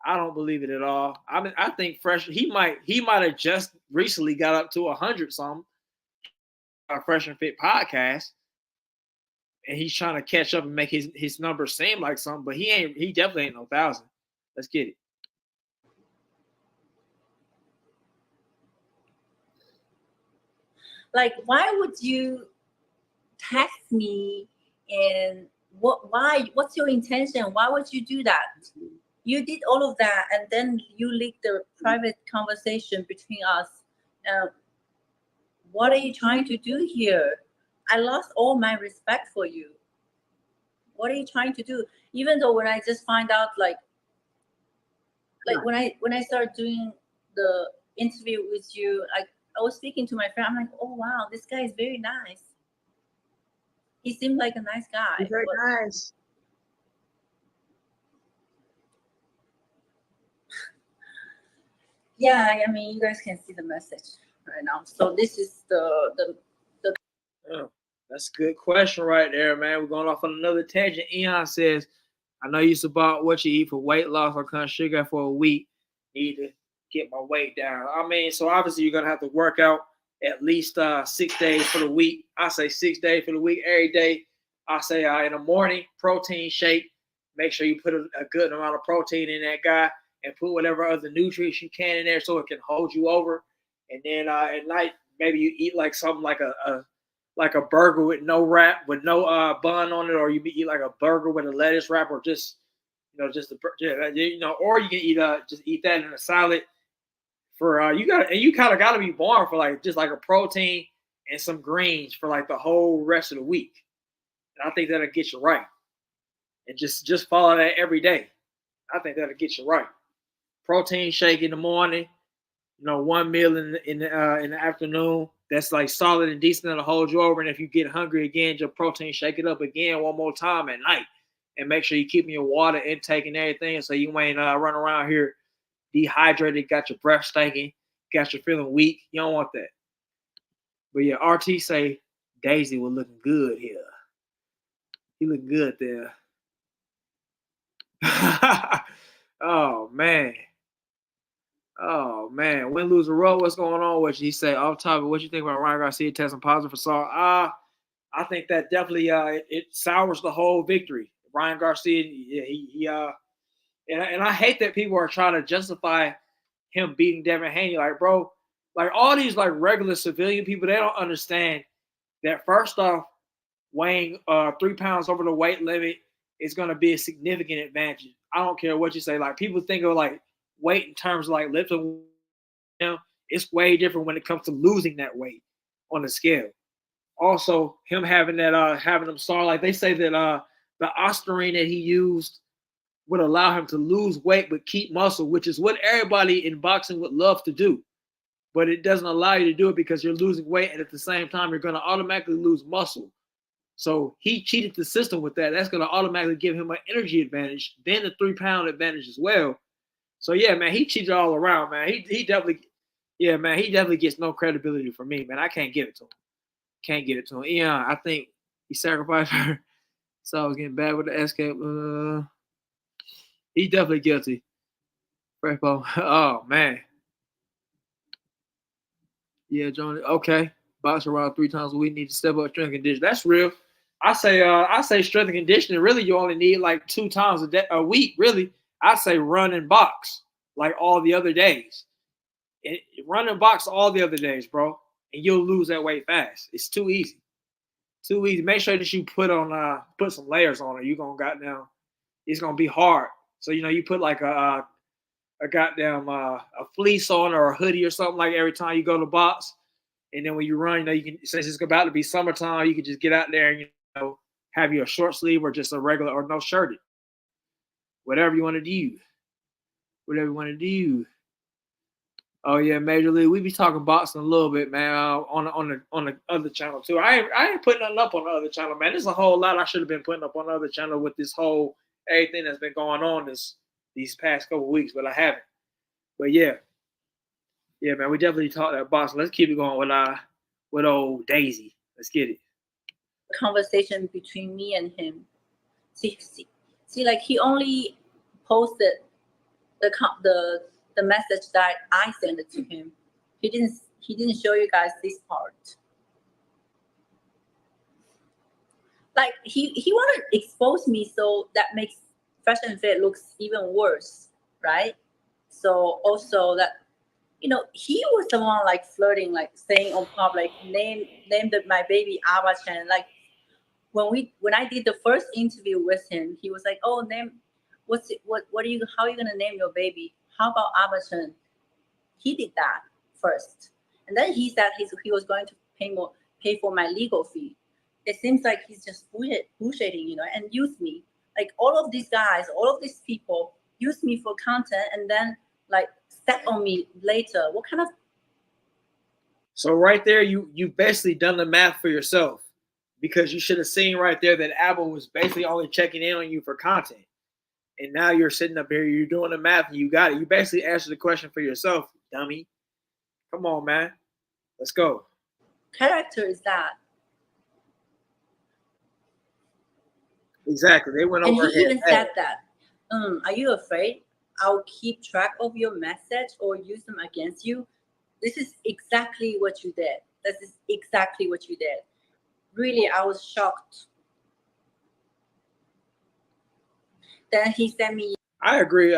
I don't believe it at all. I think Fresh, he might have just recently got up to 100 something. Our Fresh and Fit podcast, and he's trying to catch up and make his numbers seem like something, but he definitely ain't no 1,000. Let's get it. Like, why would you text me and what's your intention? Why would you do that? You did all of that, and then you leaked the private conversation between us. What are you trying to do here? I lost all my respect for you. What are you trying to do? Even though when I just find out, like when I started doing the interview with you, I was speaking to my friend. I'm like, oh wow, this guy is very nice. He seemed like a nice guy. He's very nice. Yeah, I mean, you guys can see the message right now. So this is the. Oh, that's a good question right there, man. We're going off on another tangent. Eon says, I know you used to about what you eat for weight loss or cut sugar for a week. Need to get my weight down. I mean, so obviously you're going to have to work out at least 6 days for the week. I say 6 days for the week. Every day, I say in the morning, protein shake. Make sure you put a good amount of protein in that guy and put whatever other nutrients you can in there so it can hold you over. And then at night, maybe you eat like something like a burger with no wrap, with no bun on it, or you eat like a burger with a lettuce wrap, or just or you can just eat that in a salad. For you kind of got to be born for like just like a protein and some greens for like the whole rest of the week. And I think that'll get you right. And just follow that every day. I think that'll get you right. Protein shake in the morning, one meal in the afternoon. That's like solid and decent to hold you over. And if you get hungry again, just protein shake it up again one more time at night. And make sure you keep your water intake and everything so you ain't running around here dehydrated, got your breath stinking, got you feeling weak. You don't want that. But yeah, RT say Daisy was looking good here. He looked good there. Oh man. Oh man. Win, lose, or roll. What's going on with you? He say off topic. What you think about Ryan Garcia testing positive for salt? I think that definitely it sours the whole victory. Ryan Garcia, and I hate that people are trying to justify him beating Devin Haney. Like, bro, like all these like regular civilian people, they don't understand that first off, weighing 3 pounds over the weight limit is going to be a significant advantage. I don't care what you say. Like people think of like weight in terms of like lifting. You know, it's way different when it comes to losing that weight on the scale. Also, him having that having him start like they say that the ostarine that he used would allow him to lose weight but keep muscle, which is what everybody in boxing would love to do. But it doesn't allow you to do it because you're losing weight and at the same time you're going to automatically lose muscle. So he cheated the system with that. That's going to automatically give him an energy advantage, then the 3 pound advantage as well. So yeah, man, he cheated all around, man. He definitely, yeah, man, he definitely gets no credibility from me, man. I can't give it to him. Can't get it to him. Yeah, I think he sacrificed her. So I was getting bad with the escape. He's definitely guilty. Frepo. Oh man. Yeah, Johnny. Okay. Box around 3 times a week. Need to step up strength and conditioning. That's real. I say strength and conditioning. Really, you only need like 2 times a week. Really, I say run and box like all the other days. Run and box all the other days, bro, and you'll lose that weight fast. It's too easy. Too easy. Make sure that you put some layers on it. You're gonna goddamn. It's gonna be hard. So you put like a goddamn a fleece on or a hoodie or something like every time you go to box. And then when you run, you can, since it's about to be summertime, you can just get out there and have you a short sleeve or just a regular or no shirted. Whatever you want to do. Whatever you want to do. Oh yeah, Major League. We be talking boxing a little bit, man, on the other channel too. I ain't putting nothing up on the other channel, man. There's a whole lot I should have been putting up on the other channel with this whole everything that's been going on these past couple of weeks, but I haven't. But yeah, man, we definitely talked that boxing. Let's keep it going with old Daisy. Let's get it. Conversation between me and him. See, like he only posted the message that I sent it to him. He didn't show you guys this part. Like he wanted to expose me, so that makes Fresh and Fit looks even worse, right? So also that he was the one like flirting, like saying on public, name my baby Abba Chen. Like when I did the first interview with him, he was like, "Oh, how are you gonna name your baby? How about Abba Chen?" He did that first, and then he said he was going to pay for my legal fee. It seems like he's just bullshitting, and use me. Like all of these guys, all of these people use me for content, and then like step on me later. What kind of? So right there, you basically done the math for yourself, because you should have seen right there that Abba was basically only checking in on you for content. And now you're sitting up here, you're doing the math, and you got it. You basically answered the question for yourself, dummy. Come on, man. Let's go. Character is that? Exactly. They went over. And he even said that. Are you afraid I'll keep track of your message or use them against you? This is exactly what you did. This is exactly what you did. Really, I was shocked. Then he sent me. I agree.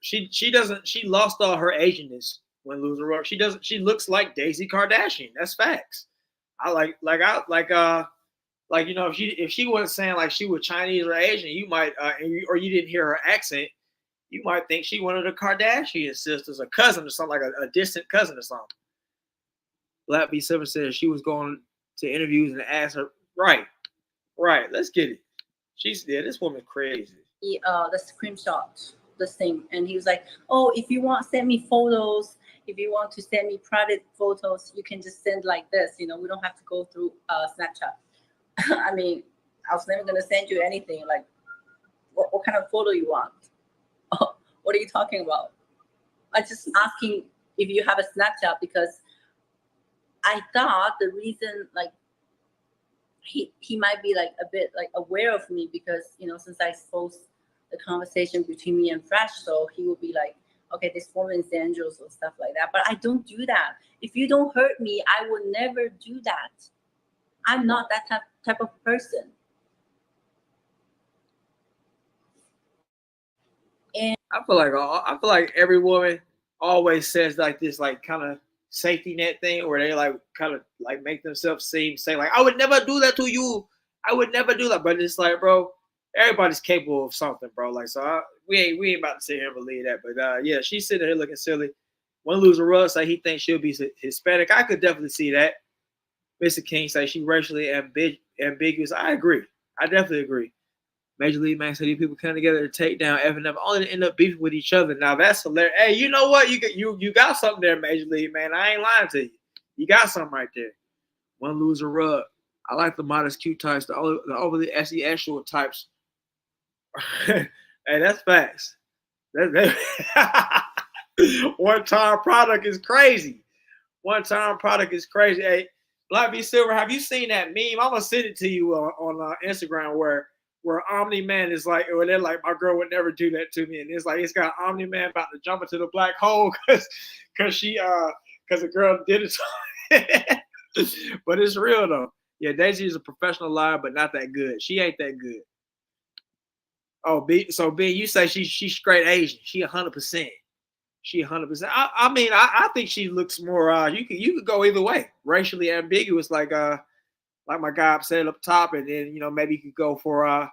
She doesn't. She lost all her Asianness when losing Rock. She doesn't. She looks like Daisy Kardashian. That's facts. If she wasn't saying like she was Chinese or Asian, you might or you didn't hear her accent, you might think she one of the Kardashian sisters, a cousin or something, like a distant cousin or something. Black B7 said she was going to interviews and asked her. Right. Let's get it. This woman crazy. The screenshot, the thing, and he was like, "Oh, if you want, send me photos. If you want to send me private photos, you can just send like this. We don't have to go through Snapchat." I mean, I was never gonna send you anything. Like, what kind of photo you want? Oh, what are you talking about? I just asking if you have a Snapchat because I thought the reason like he might be like a bit like aware of me because since I exposed the conversation between me and Fresh, so he will be like, okay, this woman is dangerous or stuff like that. But I don't do that. If you don't hurt me, I would never do that. I'm not that type of person. And I feel like every woman always says like this, like kind of safety net thing, where they like kind of like make themselves say like, I would never do that to you. I would never do that. But it's like, bro, everybody's capable of something, bro. Like, so we ain't about to sit here and believe that. But yeah, she's sitting here looking silly. One loser Russ say he thinks she'll be Hispanic. I could definitely see that. Mr. King say she racially ambiguous. I agree. I definitely agree. Major League Man said these people come together to take down F&F, only to end up beefing with each other. Now that's hilarious. Hey, you know what? You got something there, Major League Man. I ain't lying to you. You got something right there. One loser rub. I like the modest Q types, the overly sexual types. Hey, that's facts. One-time product is crazy. One-time product is crazy. Hey, Black V Silver, have you seen that meme? I'm gonna send it to you on Instagram where Omni Man is like, or they're like, my girl would never do that to me, and it's like it's got Omni Man about to jump into the black hole because the girl did it. But it's real though. Yeah, Daisy is a professional liar, but not that good. She ain't that good. Oh, B, you say she's straight Asian. She 100%. She 100%. I mean, I think she looks more. You could go either way. Racially ambiguous, like my guy said up top, and then maybe you could go for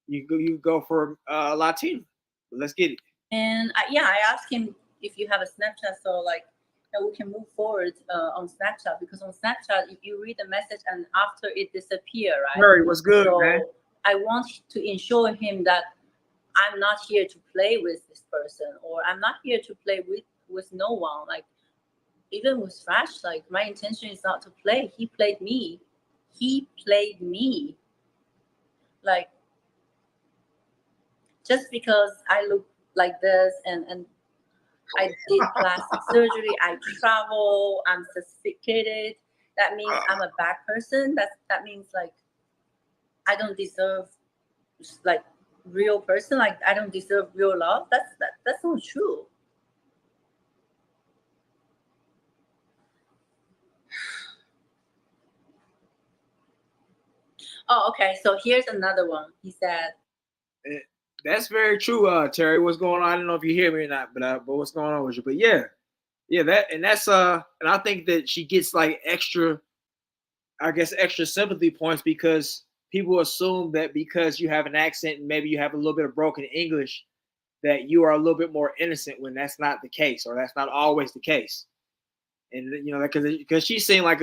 you go for Latino. But let's get it. And I asked him if you have a Snapchat, so like we can move forward on Snapchat, because on Snapchat if you read the message and after it disappear, right? Murray, what's good, so man? I want to ensure him that I'm not here to play with this person, or I'm not here to play with no one. Like even with Fresh, like my intention is not to play. He played me. Like just because I look like this and I did plastic surgery, I travel, I'm sophisticated, that means I'm a bad person. That means like I don't deserve like real person, like I don't deserve real love. That's not true. Oh, okay. So here's another one. He said, "That's very true, Terry. What's going on? I don't know if you hear me or not, but what's going on with you? But yeah, that's and I think that she gets like extra sympathy points because people assume that because you have an accent and maybe you have a little bit of broken English, that you are a little bit more innocent when that's not the case, or that's not always the case. And because she's saying like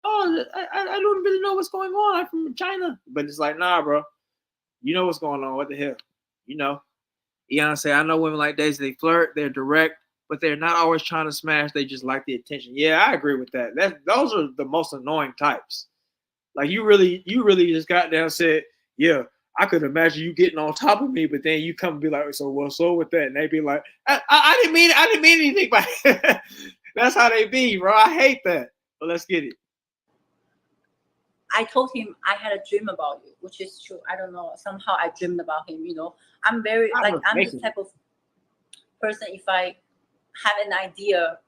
oh, I don't really know what's going on. I'm from China, but it's like, nah, bro, you know what's going on. What the hell, Iana say, I know women like Daisy. They flirt, they're direct, but they're not always trying to smash. They just like the attention. Yeah, I agree with that. Those are the most annoying types. Like you really just got down and said, yeah, I could imagine you getting on top of me, but then you come and be like, so what's up with that? And they be like, I didn't mean anything by it. That's how they be, bro. I hate that. But let's get it. I told him I had a dream about you, which is true. I don't know. Somehow I dreamed about him. I'm very I'm the type of person, if I have an idea,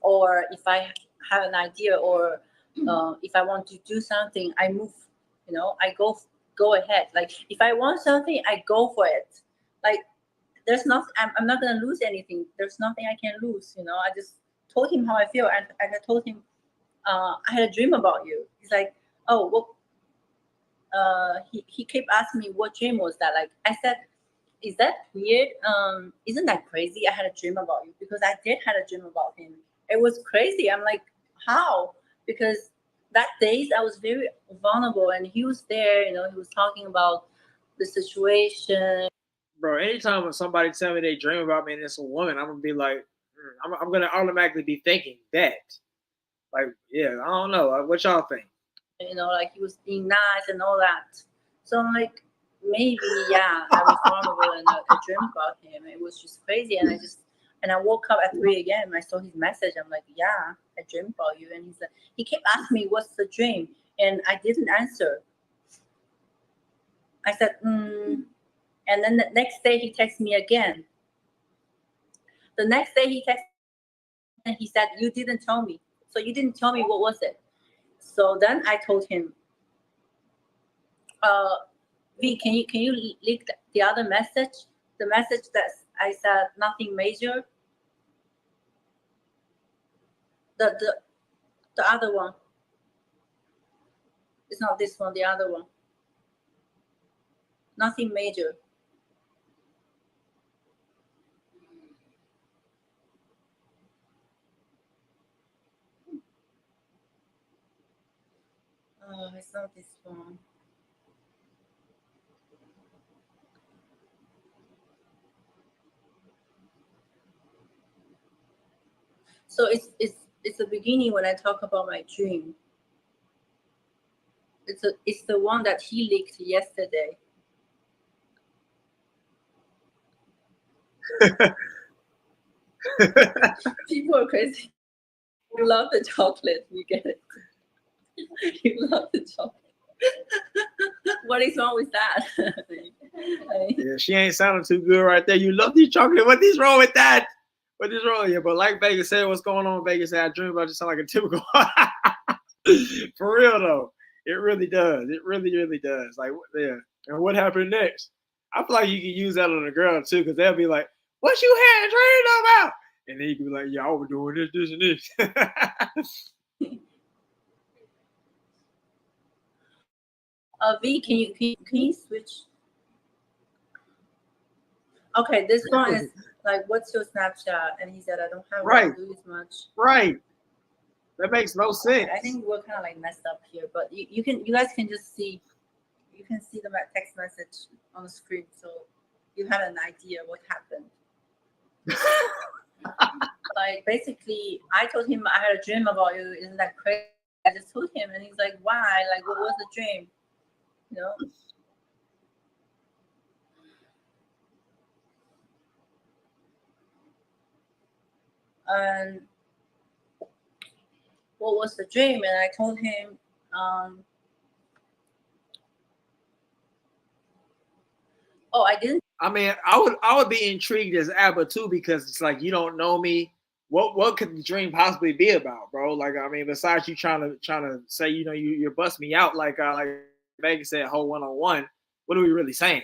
or if I have an idea, or if I want to do something, I move. I go ahead. Like if I want something, I go for it. Like there's nothing. I'm not gonna lose anything. There's nothing I can lose. I just told him how I feel, and I told him I had a dream about you. He's like, oh, well. He kept asking me what dream was that. Like I said, is that weird? Isn't that crazy? I had a dream about you, because I did had a dream about him. It was crazy. I'm like, how? Because that days I was very vulnerable, and he was there. He was talking about the situation. Bro, anytime when somebody tell me they dream about me and it's a woman, I'm gonna be like, I'm gonna automatically be thinking that. Like, yeah, I don't know. What y'all think? Like he was being nice and all that. So I'm like, maybe, yeah, I was vulnerable and I dreamed about him. It was just crazy. And I woke up at 3 a.m. I saw his message. I'm like, yeah, I dreamed about you. And he kept asking me, what's the dream? And I didn't answer. I said, And then the next day he texted me again. The next day he texted me and he said, you didn't tell me. So you didn't tell me, what was it? So then I told him, V, can you leak the other message? The message that I said nothing major. The other one. It's not this one, the other one. Nothing major. Oh, it's not this one. So it's the beginning when I talk about my dream. It's the one that he leaked yesterday. People are crazy. You love the chocolate. You get it. You love the chocolate. What is wrong with that? Yeah, she ain't sounding too good right there. You love the chocolate. What is wrong with that? What is wrong? Yeah, but like Vegas said, what's going on? Vegas said, I dream about you sound like a typical. For real though, it really does. It really, really does. Like, yeah. And what happened next? I feel like you can use that on a girl too, because they'll be like, "What you had dreamed about?" And then you can be like, "Yeah, I was doing this, this, and this." V, can you switch? Okay, this one is like, what's your Snapchat? And he said, I don't have Right. to do as much. Right. That makes no sense. I think we're kind of like messed up here, but you guys can just see, you can see the text message on the screen, so you have an idea what happened. Like, basically, I told him I had a dream about you. Isn't that crazy? I just told him, and he's like, why? Like, what was the dream? You know? And what was the dream? And I told him, oh, I didn't. I mean, I would be intrigued as Abba too, because it's like, you don't know me. What could the dream possibly be about, bro? Like, I mean, besides you trying to say, you know, you're busting me out like Vegas said, whole 1-on-1. What are we really saying?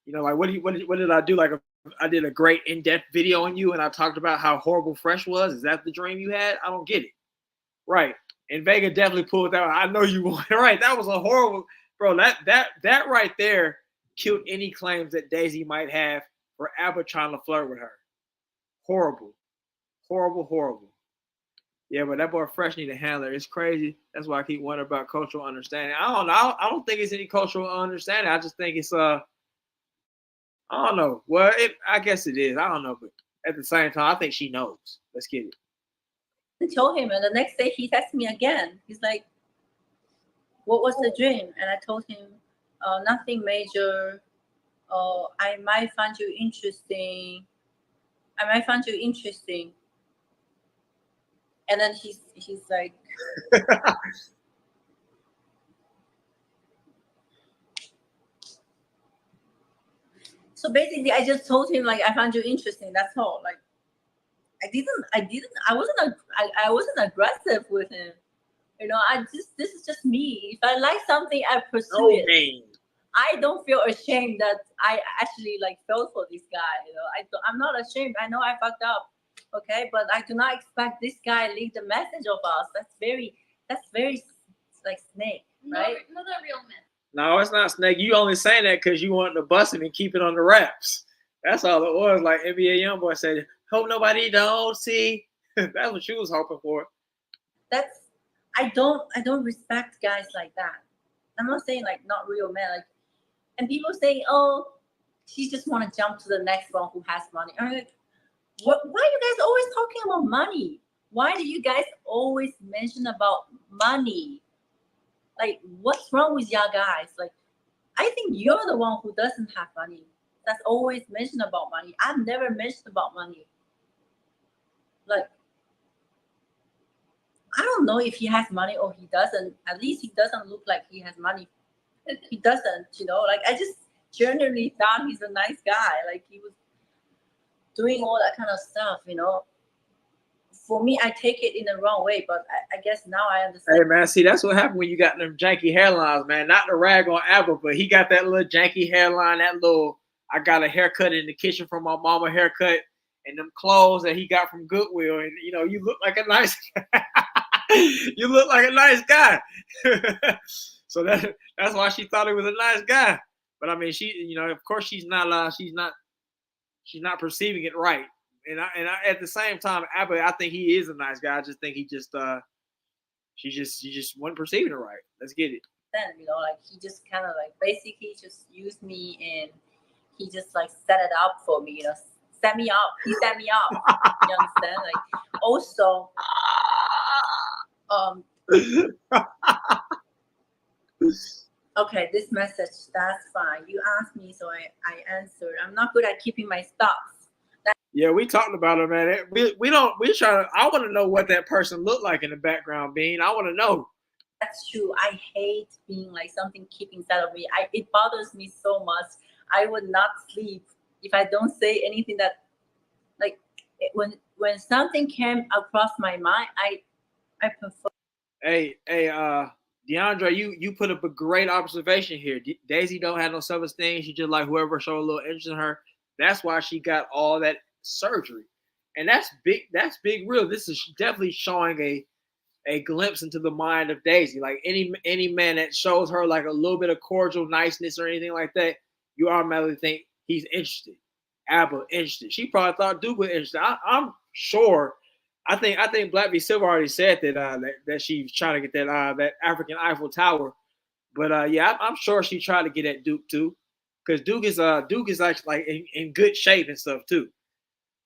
You know, like what did I do? Like, I did a great in-depth video on you, and I talked about how horrible Fresh was. Is that the dream you had? I don't get it. Right. And Vega definitely pulled that. I know you want right. That was a horrible, bro. That right there killed any claims that Daisy might have for Abba trying to flirt with her. Horrible. Horrible. Yeah, but that boy Fresh need a handler. It's crazy. That's why I keep wondering about cultural understanding. I don't know. I don't think it's any cultural understanding. I just think it's I don't know. Well, I guess it is. I don't know, but at the same time, I think she knows. Let's get it. I told him, and the next day he texted me again. He's like, what was the dream? And I told him, nothing major. I might find you interesting. And then he's like, so basically I just told him, like, I found you interesting. That's all. Like, I wasn't aggressive with him. You know, this is just me. If I like something, I pursue it. Man. I don't feel ashamed that I actually like fell for this guy. You know, I'm not ashamed. I know I fucked up. Okay, but I do not expect this guy leak the message of us. That's very like snake, right? Not a real man. No, it's not snake. You only saying that because you want to bust him and keep it on the wraps. That's all it was. Like NBA YoungBoy said, hope nobody don't see. That's what she was hoping for. I don't respect guys like that. I'm not saying like not real men. Like, and people say, oh, she just want to jump to the next one who has money. I'm like, why are you guys always talking about money? Why do you guys always mention about money? Like, what's wrong with y'all guys? Like, I think you're the one who doesn't have money. That's always mentioned about money. I've never mentioned about money. Like, I don't know if he has money or he doesn't. At least he doesn't look like he has money. He doesn't, like I just generally thought he's a nice guy. Like he was doing all that kind of stuff, For me, I take it in the wrong way, but I guess now I understand. Hey man, see that's what happened when you got them janky hairlines, man. Not to rag on Apple, but he got that little janky hairline, that little I got a haircut in the kitchen from my mama haircut, and them clothes that he got from Goodwill, and you look like a nice guy. You look like a nice guy. So that's why she thought he was a nice guy. But I mean, she, of course, she's not perceiving it right. And I at the same time, I think he is a nice guy. I just think she just wasn't perceiving it right. Let's get it. Then like he just kind of like basically just used me, and he just like set it up for me. Set me up. He set me up. You understand? Like also, okay, this message, that's fine. You asked me, so I answered. I'm not good at keeping my stuff. Yeah, we talked about it, man. I want to know what that person looked like in the background, Bean. I want to know. That's true. I hate being like something keep inside of me. It bothers me so much. I would not sleep if I don't say anything that, like, when something came across my mind, I prefer. Hey, DeAndre, you put up a great observation here. Daisy don't have no self-esteem. She just like whoever showed a little interest in her. That's why she got all that surgery, and that's big. That's big. Real. This is definitely showing a glimpse into the mind of Daisy. Like any man that shows her like a little bit of cordial niceness or anything like that, you automatically think he's interested. Abba interested. She probably thought Duke was interested. I'm sure. I think Black V Silver already said that she's trying to get that African Eiffel Tower, but yeah, I'm sure she tried to get at Duke too, because Duke is actually like in good shape and stuff too.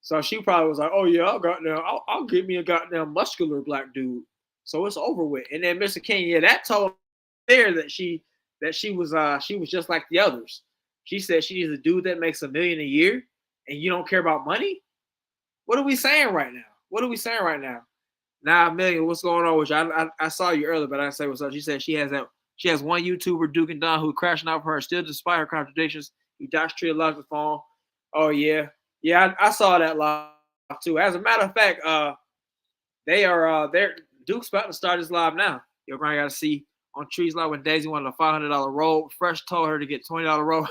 So she probably was like, oh yeah, I'll get me a goddamn muscular black dude, so it's over with. And then Mr. King, yeah, that told there that she was just like the others. She said she needs a dude that makes $1 million a year, and you don't care about money. What are we saying right now? Nah, Million, what's going on with you? I saw you earlier, but I didn't say what's up. She said she has one YouTuber, Duke and Don, who crashing out for her. Still, despite her contradictions, he Dr. Tree loves the phone. Oh yeah, I saw that live too. As a matter of fact, they're Duke's about to start his live now. You're going to got to see on Tree's Live when Daisy wanted a $500 roll. Fresh told her to get $20 roll.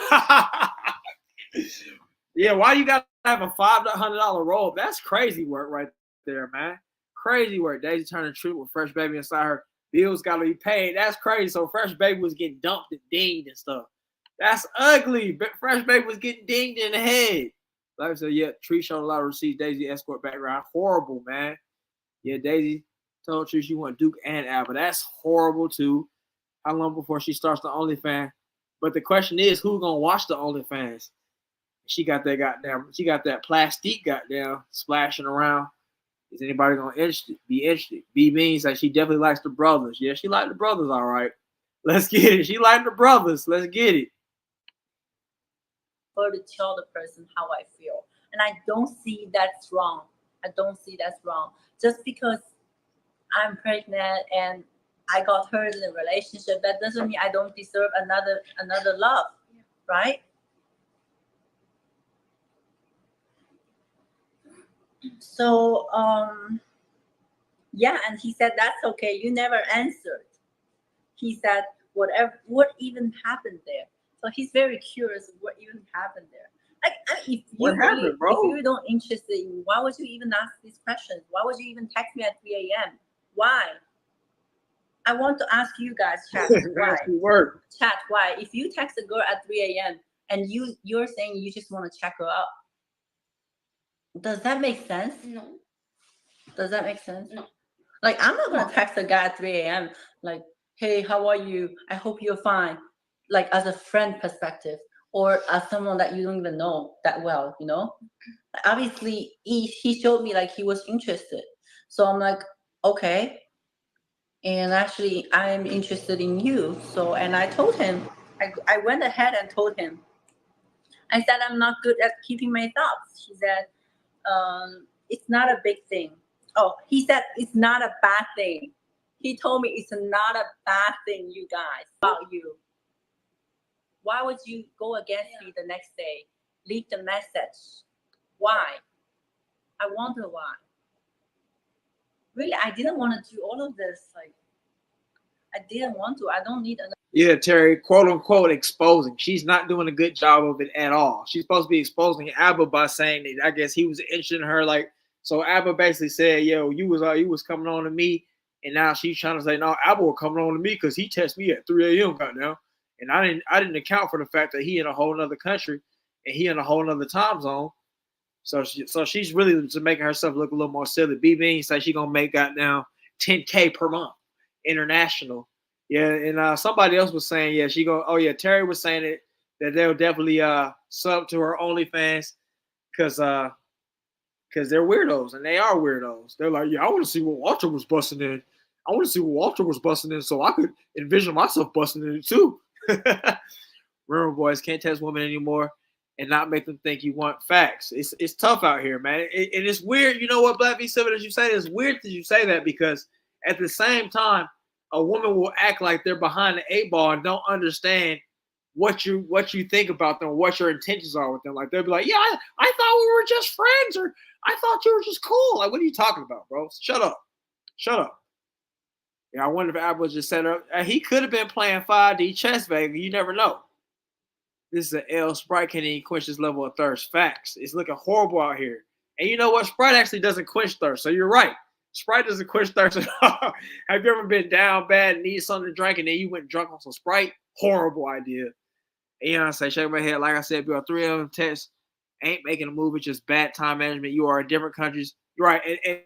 Yeah, why you got to have a $500 roll? That's crazy work right there, man. Crazy work. Daisy turning Tree with Fresh Baby inside her. Bills got to be paid. That's crazy. So Fresh Baby was getting dumped and dinged and stuff. That's ugly. Fresh Baby was getting dinged in the head. Like I said, yeah, Tree showed a lot of receipts. Daisy escort background. Horrible, man. Yeah, Daisy told Tree she want Duke and Alba. That's horrible, too. How long before she starts the OnlyFans? But the question is, who's going to watch the OnlyFans? She got that plastique goddamn splashing around. Is anybody gonna be interested? B means like she definitely likes the brothers. Yeah, she liked the brothers, all right. Let's get it. She liked the brothers. Let's get it. Or to tell the person how I feel. And I don't see that's wrong. Just because I'm pregnant and I got hurt in a relationship, that doesn't mean I don't deserve another love, right? So yeah, and he said that's okay. You never answered. He said what even happened there. So he's very curious of what even happened there. Like if you don't interested in, why would you even ask these questions? Why would you even text me at 3 a.m.? Why? I want to ask you guys, chat. Why? Chat, why? If you text a girl at 3 a.m. and you're saying you just want to check her out, does that make sense? No. Does that make sense? No. Like, I'm not gonna text a guy at 3 a.m. like, hey, how are you? I hope you're fine. Like, as a friend perspective, or as someone that you don't even know that well, Obviously, he showed me like he was interested. So I'm like, okay. And actually, I'm interested in you. So, and I told him, I went ahead and told him. I said, I'm not good at keeping my thoughts. She said, it's not a big thing. Oh, he said, it's not a bad thing. He told me it's not a bad thing, you guys, about you. Why would you go against me the next day? Leave the message. Why? I wonder why. Really, I didn't want to do all of this. Like, I didn't want to. I don't need another. Yeah, Terry, quote unquote, exposing. She's not doing a good job of it at all. She's supposed to be exposing Abba by saying that I guess he was interested in her. Like, so Abba basically said, "Yo, you was coming on to me," and now she's trying to say, "No, Abba was coming on to me because he texted me at 3 a.m. right now," and I didn't account for the fact that he in a whole other country and he in a whole other time zone. So she's really just making herself look a little more silly. B Bean says she's gonna make goddamn 10K per month international. Yeah, and somebody else was saying, yeah, she go. Oh yeah, Terry was saying it that they'll definitely sub to her OnlyFans because they're weirdos and they are weirdos. They're like, yeah, I want to see what Walter was busting in. I want to see what Walter was busting in, so I could envision myself busting in it too. Remember, boys, can't test women anymore and not make them think you want facts. It's tough out here, man. And it's weird. You know what, Black V7, as you say, it's weird that you say that because at the same time, a woman will act like they're behind the 8 ball and don't understand what you think about them, what your intentions are with them. Like they'll be like, yeah, I thought we were just friends, or I thought you were just cool. Like, what are you talking about, bro? Shut up. Yeah, I wonder if Apple just set up. He could have been playing 5D chess, baby. You never know. This is an L. Sprite can't even quench this level of thirst. Facts. It's looking horrible out here. And you know what? Sprite actually doesn't quench thirst. So you're right. Sprite doesn't quench thirst at all. Have you ever been down bad and need something to drink and then you went drunk on some Sprite? Horrible idea. And you know what I say? Shake my head. Like I said, Bill, 3 of them tests ain't making a move. It's just bad time management. You are in different countries. You're right. And you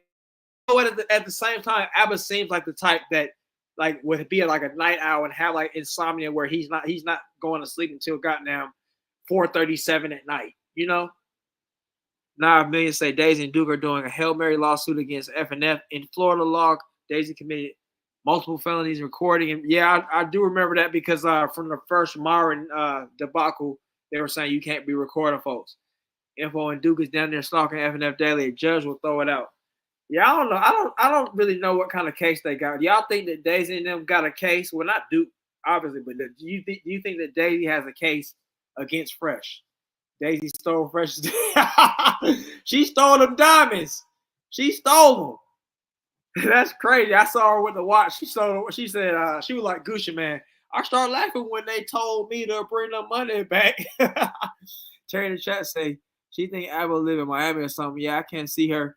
know what? At the same time, Abba seems like the type that like would be like a night owl and have like insomnia where he's not going to sleep until goddamn 4:37 at night. You know? Now, millions say Daisy and Duke are doing a Hail Mary lawsuit against FNF in Florida law. Daisy committed multiple felonies recording. And yeah, I do remember that because from the first Myron debacle, they were saying you can't be recording folks. Info and Duke is down there stalking FNF daily. A judge will throw it out. Yeah, I don't know. I don't really know what kind of case they got. Y'all think that Daisy and them got a case? Well, not Duke, obviously, but do you think that Daisy has a case against Fresh? Daisy stole Fresh. She stole them diamonds. She stole them. That's crazy. I saw her with the watch. She said she was like Gucci man. I started laughing when they told me to bring the money back. Terry in the chat say she think Abba live in Miami or something. Yeah, I can't see her.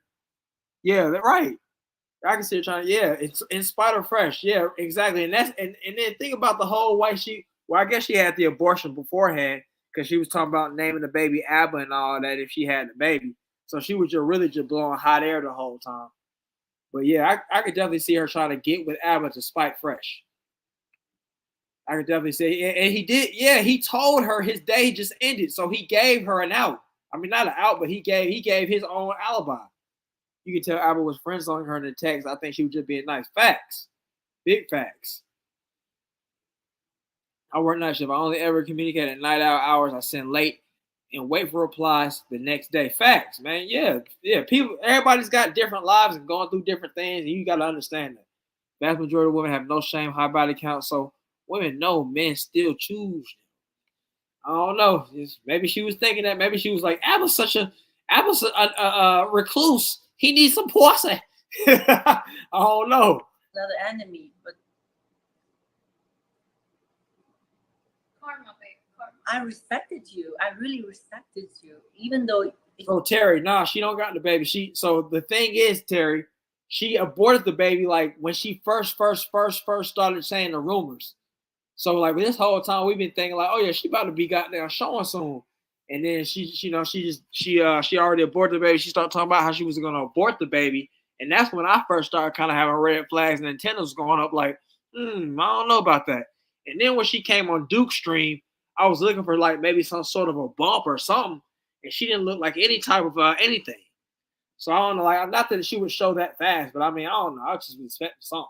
Yeah, they're right. I can see her trying. Yeah, it's in spite of Fresh. Yeah, exactly. And then think about the whole way I guess she had the abortion beforehand. Because she was talking about naming the baby Abba and all that if she had the baby. So she was just blowing hot air the whole time. But yeah, I could definitely see her trying to get with Abba to spite Fresh. I could definitely say, and he did. Yeah, he told her his day just ended, so he gave her an out. I mean, not an out, but he gave his own alibi. You can tell Abba was friends on her in the text. I think she was just being nice. Facts, big facts. I work night shift. I only ever communicate at night hours. I send late and wait for replies the next day. Facts, man. Yeah. People, everybody's got different lives and going through different things, and you got to understand that. Vast majority of women have no shame, high body count, so women know men still choose. I don't know. Maybe she was thinking that. Maybe she was like, Abba's a recluse. He needs some pussy. I don't know. Another enemy, but I respected you. I really respected you, even though. So Terry, she don't got the baby. So the thing is, Terry, she aborted the baby like when she first started saying the rumors. So like this whole time we've been thinking like, oh yeah, she about to be goddamn showing soon, and then she already aborted the baby. She started talking about how she was gonna abort the baby, and that's when I first started kind of having red flags and antennas going up like, I don't know about that. And then when she came on Duke's stream, I was looking for like maybe some sort of a bump or something, and she didn't look like any type of anything. So I don't know, like not that she would show that fast, but I mean I don't know. I just expect something.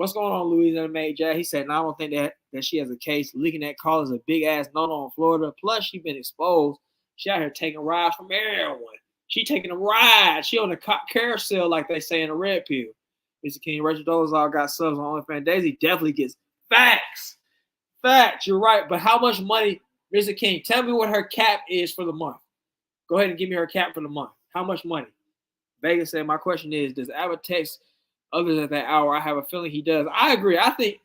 What's going on, Louisiana May Jack? He said, no, I don't think that she has a case. Leaking that call is a big ass no-no in Florida. Plus, she been exposed. She out here taking rides from everyone. She taking a ride. She on the carousel, like they say in the red pill. Mr. King, Rachel Dolezal got subs on OnlyFans. Daisy definitely gets facts. Facts, you're right. But how much money, Mr. King, tell me what her cap is for the month. Go ahead and give me her cap for the month. How much money? Vegas said, my question is, does Abba text others at that hour? I have a feeling he does. I agree. I think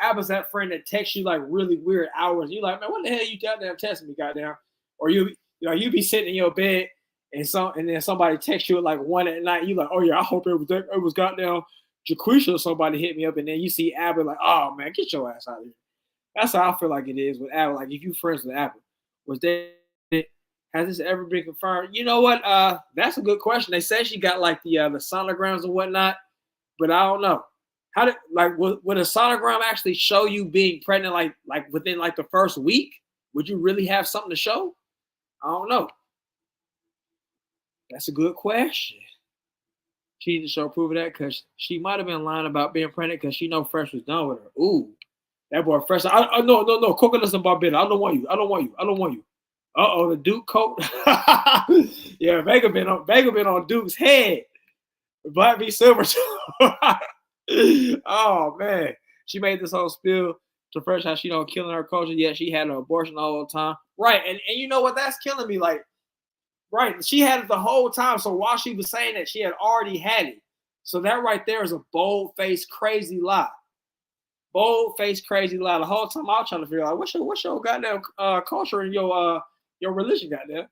Abba's that friend that texts you like really weird hours. You like, man, what the hell you goddamn texting me, goddamn? Or you be sitting in your bed and then somebody texts you at like 1 at night. You like, oh yeah, I hope it was goddamn Jaquisha or somebody hit me up, and then you see Abba like, oh man, get your ass out of here. That's how I feel like it is with Abba. Like if you friends with Abba, has this ever been confirmed? You know what? That's a good question. They say she got like the sonograms and whatnot, but I don't know. How did would a sonogram actually show you being pregnant like within like the first week? Would you really have something to show? I don't know. That's a good question. She needs to show proof of that because she might have been lying about being pregnant because she know Fresh was done with her. Ooh, that boy Fresh. No. Coconuts and Barbita. I don't want you. The Duke coat. Yeah, Vega been on Duke's head. Black v Silver. Oh man, she made this whole spiel to Fresh how she don't killing her culture. Yet she had an abortion the whole time. Right, and you know what? That's killing me. Like, right, she had it the whole time. So while she was saying that, she had already had it. So that right there is a bold-faced, crazy lie. Bold-faced, crazy lie. The whole time I was trying to figure out what's your goddamn culture and your religion, goddamn.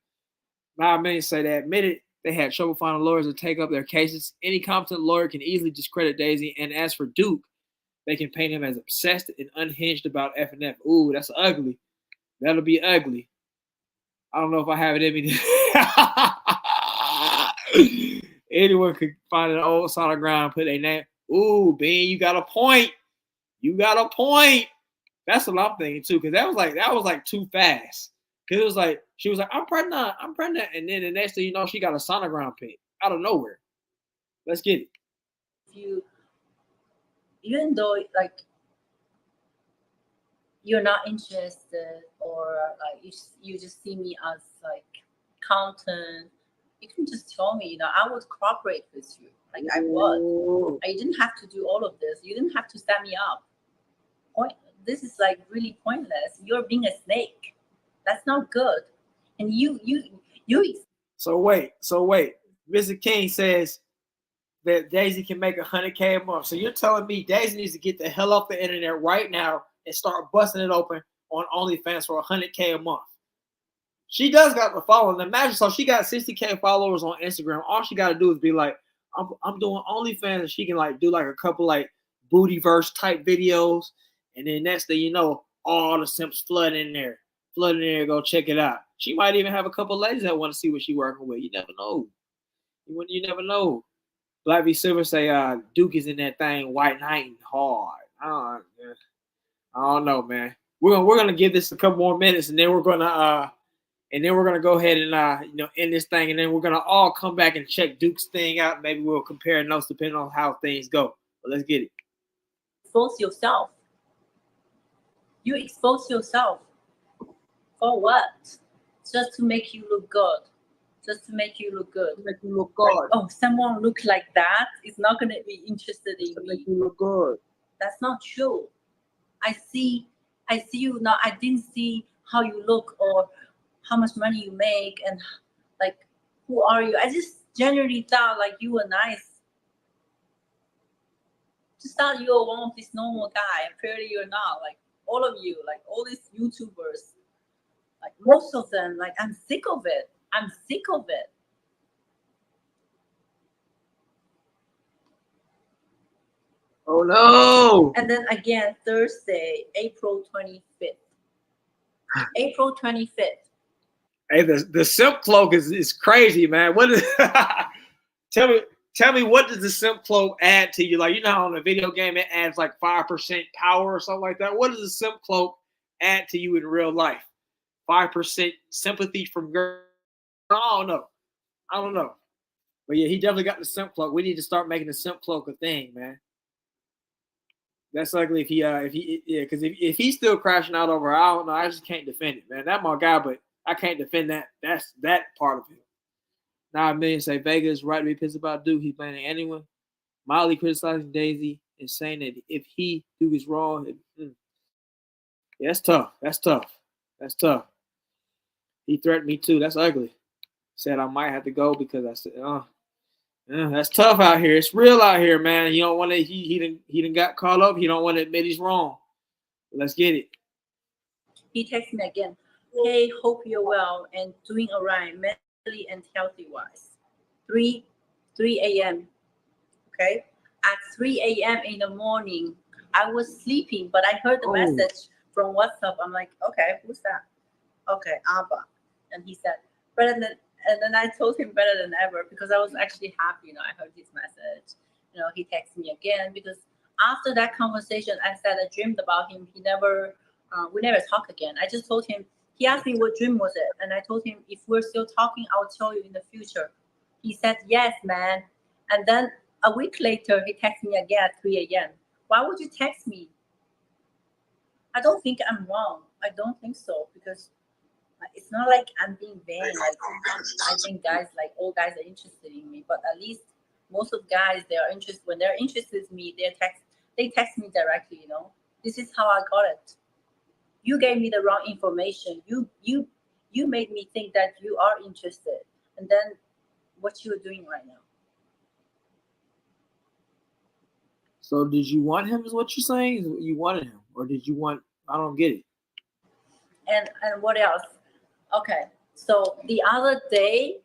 Now, I may say they admitted they had trouble finding lawyers to take up their cases. Any competent lawyer can easily discredit Daisy. And as for Duke, they can paint him as obsessed and unhinged about F&F. Ooh, that's ugly. That'll be ugly. I don't know if I have it in me. Anyone could find an old sonogram, put their name. Ooh, Bean, you got a point. That's what I'm thinking too, because that was like too fast. Because it was like she was like, I'm pregnant, and then the next thing you know, she got a sonogram pic out of nowhere. Let's get it. Even though like you're not interested or like you just see me as like content, you can just tell me, I would cooperate with you. Like I would. I didn't have to do all of this. You didn't have to set me up. This is like really pointless. You're being a snake. That's not good. And you. So wait. Mr. King says that Daisy can make $100K a month. So you're telling me Daisy needs to get the hell off the internet right now and start busting it open on OnlyFans for $100K a month. She does got the following. Imagine, so she got 60K followers on Instagram. All she got to do is be like, I'm doing OnlyFans, and she can like do like a couple like bootyverse type videos, and then next thing you know, all the simps flood in there. Go check it out. She might even have a couple ladies that want to see what she working with. You never know. You never know. Black v Silver say Duke is in that thing white knighting hard. I don't know, man. We're gonna give this a couple more minutes, and then we're gonna go ahead and end this thing, and then we're gonna all come back and check Duke's thing out. Maybe we'll compare notes depending on how things go. But let's get it. Expose yourself. You expose yourself. For what? Just to make you look good. Make you look good. Like, someone look like that is not going to be interested in me. Make you look good. That's not true. I see you now. I didn't see how you look or how much money you make and like who are you. I just generally thought like you were nice. Just thought you were one of these normal guy. Apparently you're not. Like all of you, like all these YouTubers, like most of them, like I'm sick of it. Oh no. And then again, Thursday, April 25th. April 25th. Hey, the simp cloak is crazy, man. What is tell me what does the simp cloak add to you? Like, you know how on a video game it adds like 5% power or something like that. What does the simp cloak add to you in real life? 5% sympathy from girls. I don't know. But yeah, he definitely got the simp cloak. We need to start making the simp cloak a thing, man. That's ugly if because if he's still crashing out over her, I don't know. I just can't defend it, man. That's my guy, but I can't defend that. That's that part of him. Now, a million say Vegas right to be pissed about Duke. He's blaming anyone. Mildly criticizing Daisy and saying that if Duke is wrong, yeah, that's tough. That's tough. That's tough. He threatened me too. That's ugly. Said I might have to go because I said, that's tough out here. It's real out here, man. You don't want to. He didn't got caught up. He don't want to admit he's wrong. Let's get it. He texted me again. Hey, hope you're well and doing all right, mentally and healthy wise. 3 a.m. Okay, at 3 a.m. in the morning, I was sleeping, but I heard the message from WhatsApp. I'm like, okay, who's that? Okay, Abba, and he said better than. And then I told him better than ever because I was actually happy. I heard his message. He texted me again because after that conversation, I said I dreamed about him. We never talked again. I just told him. He asked me what dream was it, and I told him if we're still talking, I'll tell you in the future. He said yes, man. And then a week later, he texted me again at 3 a.m. Why would you text me? I don't think I'm wrong. I don't think so because. It's not like I'm being vain. Like I think all guys are interested in me, but at least most of guys they are interested when they're interested in me. They text me directly. This is how I got it. You gave me the wrong information. You made me think that you are interested, and then what you're doing right now. So did you want him? Is what you're saying? You wanted him, or did you want? I don't get it. And what else? Okay, so the other day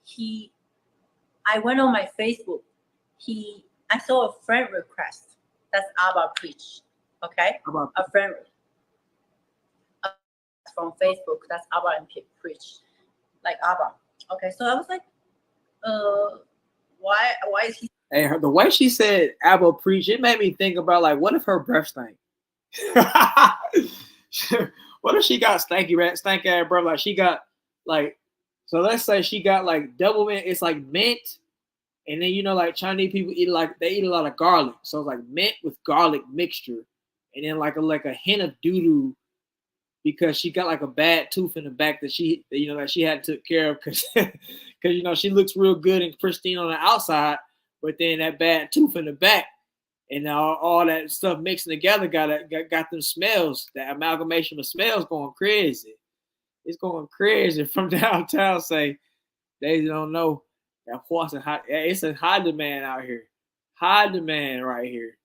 I went on my Facebook. I saw a friend request. That's Abba Preach. Okay, a friend from Facebook. That's Abba and Preach, like Abba. Okay, so I was like, why is he? Hey, the way she said Abba Preach, it made me think about like, what if her breath stank? What if she got stanky ass breath? Like she got like, so let's say she got like double mint. It's like mint, and then like Chinese people they eat a lot of garlic, so it's like mint with garlic mixture, and then like a hint of doo doo, because she got like a bad tooth in the back that she had to took care of because she looks real good and pristine on the outside, but then that bad tooth in the back. And all that stuff mixing together got them smells. That amalgamation of smells going crazy. It's going crazy from downtown. Say they don't know that horse and high. It's a high demand out here. High demand right here.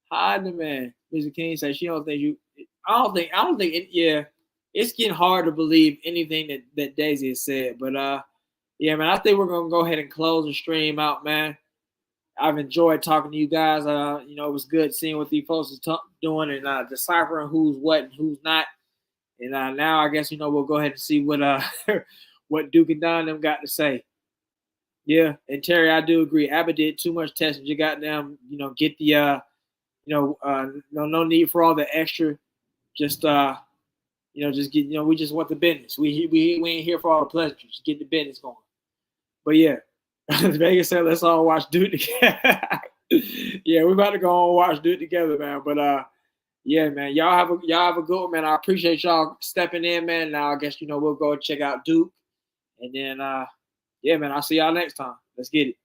High demand. Mr. King says she don't think you. I don't think. Yeah, it's getting hard to believe anything that Daisy has said. But yeah, man, I think we're gonna go ahead and close the stream out, man. I've enjoyed talking to you guys. It was good seeing what you folks are doing and deciphering who's what and who's not. And now I guess we'll go ahead and see what what Duke and Don them got to say. Yeah, and Terry, I do agree. Abba did too much testing. You got them, get the no need for all the extra. Just just get we just want the business. We ain't here for all the pleasure. Just get the business going. But yeah. Vegas said, let's all watch Dude together. Yeah, we're about to go and watch Dude together, man. But yeah, man, y'all have a good one, man. I appreciate y'all stepping in, man. Now I guess we'll go check out Duke. And then yeah, man, I'll see y'all next time. Let's get it.